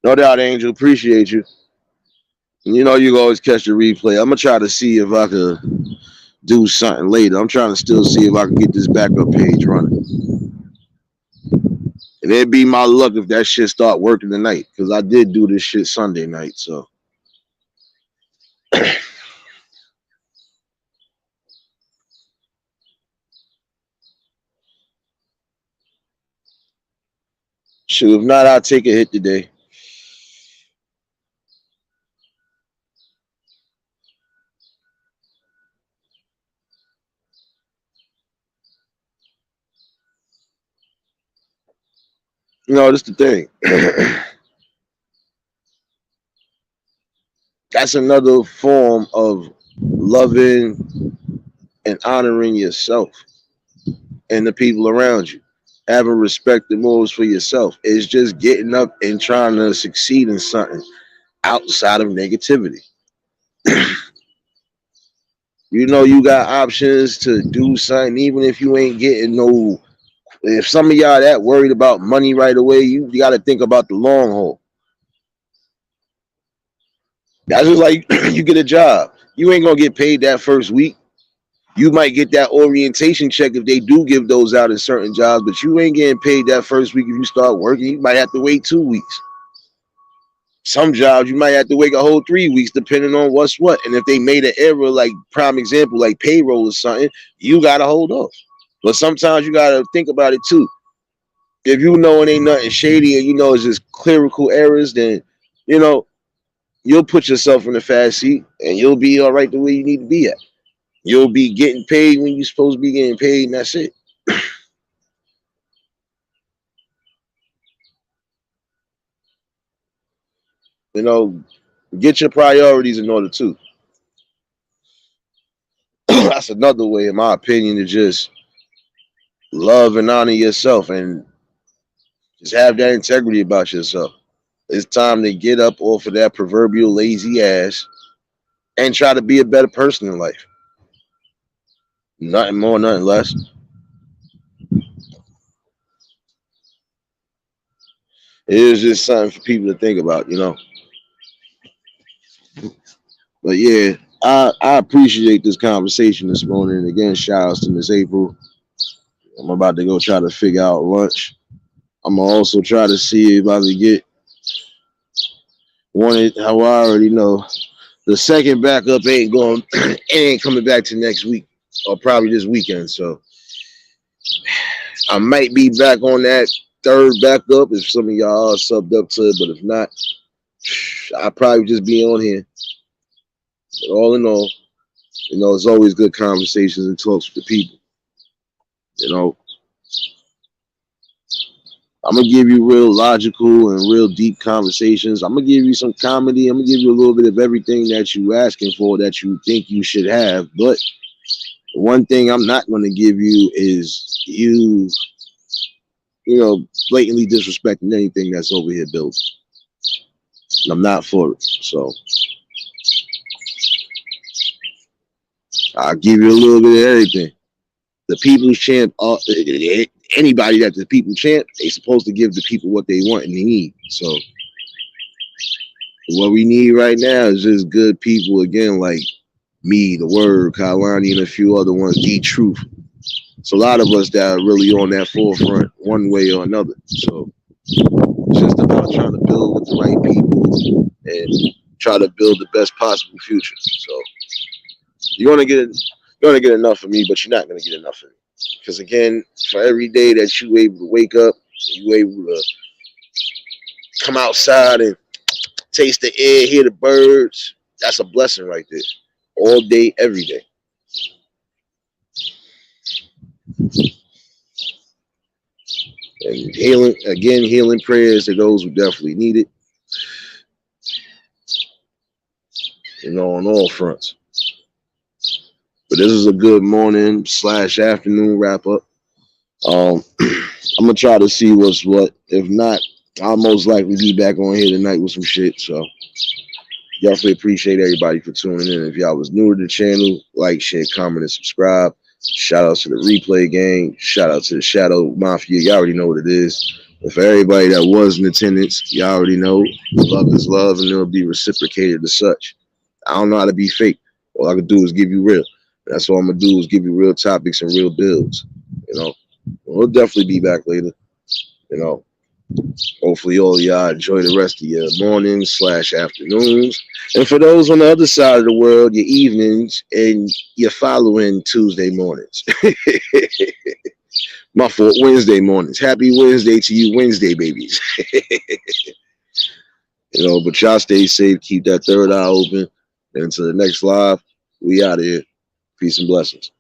No doubt, Angel, appreciate you. You know you can always catch the replay. I'm gonna try to see if I could do something later. I'm trying to still see if I can get this backup page running. And it'd be my luck if that shit start working tonight, because I did do this shit Sunday night. So shoot, if not, I'll take a hit today. You know, that's the thing. That's another form of loving and honoring yourself and the people around you. Having respect and morals for yourself is just getting up and trying to succeed in something outside of negativity. You know you got options to do something, even if you ain't getting no. If some of y'all that worried about money right away, you got to think about the long haul. That's just like you get a job. You ain't gonna get paid that first week. You might get that orientation check if they do give those out in certain jobs, but you ain't getting paid that first week if you start working. You might have to wait 2 weeks. Some jobs you might have to wait a whole 3 weeks, depending on what's what. And if they made an error, like prime example, like payroll or something, you gotta hold off. But sometimes you gotta think about it too. If you know it ain't nothing shady and you know it's just clerical errors, then you know you'll put yourself in the fast seat and you'll be all right the way you need to be at. You'll be getting paid when you're supposed to be getting paid, and that's it. You know, get your priorities in order too. That's another way, in my opinion, to just love and honor yourself and just have that integrity about yourself. It's time to get up off of that proverbial lazy ass and try to be a better person in life. Nothing more, nothing less. It is just something for people to think about, you know. But yeah, I appreciate this conversation this morning. And again, shout outs to Miss April. I'm about to go try to figure out lunch. I'm gonna also try to see if I can get one. How I already know, the second backup ain't going, it ain't coming back to next week or probably this weekend. So I might be back on that third backup if some of y'all are subbed up to it. But if not, I'll probably just be on here. But all in all, you know, it's always good conversations and talks with the people. You know, I'm gonna give you real logical and real deep conversations. I'm gonna give you some comedy. I'm gonna give you a little bit of everything that you asking for that you think you should have. But one thing I'm not gonna give you is you know, blatantly disrespecting anything that's over here built. And I'm not for it. So I'll give you a little bit of everything. The people's champ, anybody that's the people champ, they supposed to give the people what they want and they need. So what we need right now is just good people again, like me, the Word, Kalani, and a few other ones, D-Truth. It's a lot of us that are really on that forefront one way or another. So it's just about trying to build with the right people and try to build the best possible future. So you're gonna get enough of me, but you're not gonna get enough of me. Because again, for every day that you able to wake up, you able to come outside and taste the air, hear the birds, that's a blessing right there. All day, every day. And healing prayers to those who definitely need it. You know, on all fronts. But this is a good morning / afternoon wrap up. I'm gonna try to see what's what. If not, I'll most likely be back on here tonight with some shit. So definitely appreciate everybody for tuning in. If y'all was new to the channel, like, share, comment, and subscribe. Shout out to the replay gang. Shout out to the Shadow Mafia. Y'all already know what it is. And for everybody that was in attendance, y'all already know love is love and it'll be reciprocated as such. I don't know how to be fake. All I can do is give you real. That's all I'm gonna do is give you real topics and real builds. You know, we'll definitely be back later. You know, hopefully all of y'all enjoy the rest of your mornings / afternoons. And for those on the other side of the world, your evenings and your following Tuesday mornings. My fault, Wednesday mornings. Happy Wednesday to you, Wednesday babies. You know, but y'all stay safe. Keep that third eye open. And until the next live, we out of here. Peace and blessings.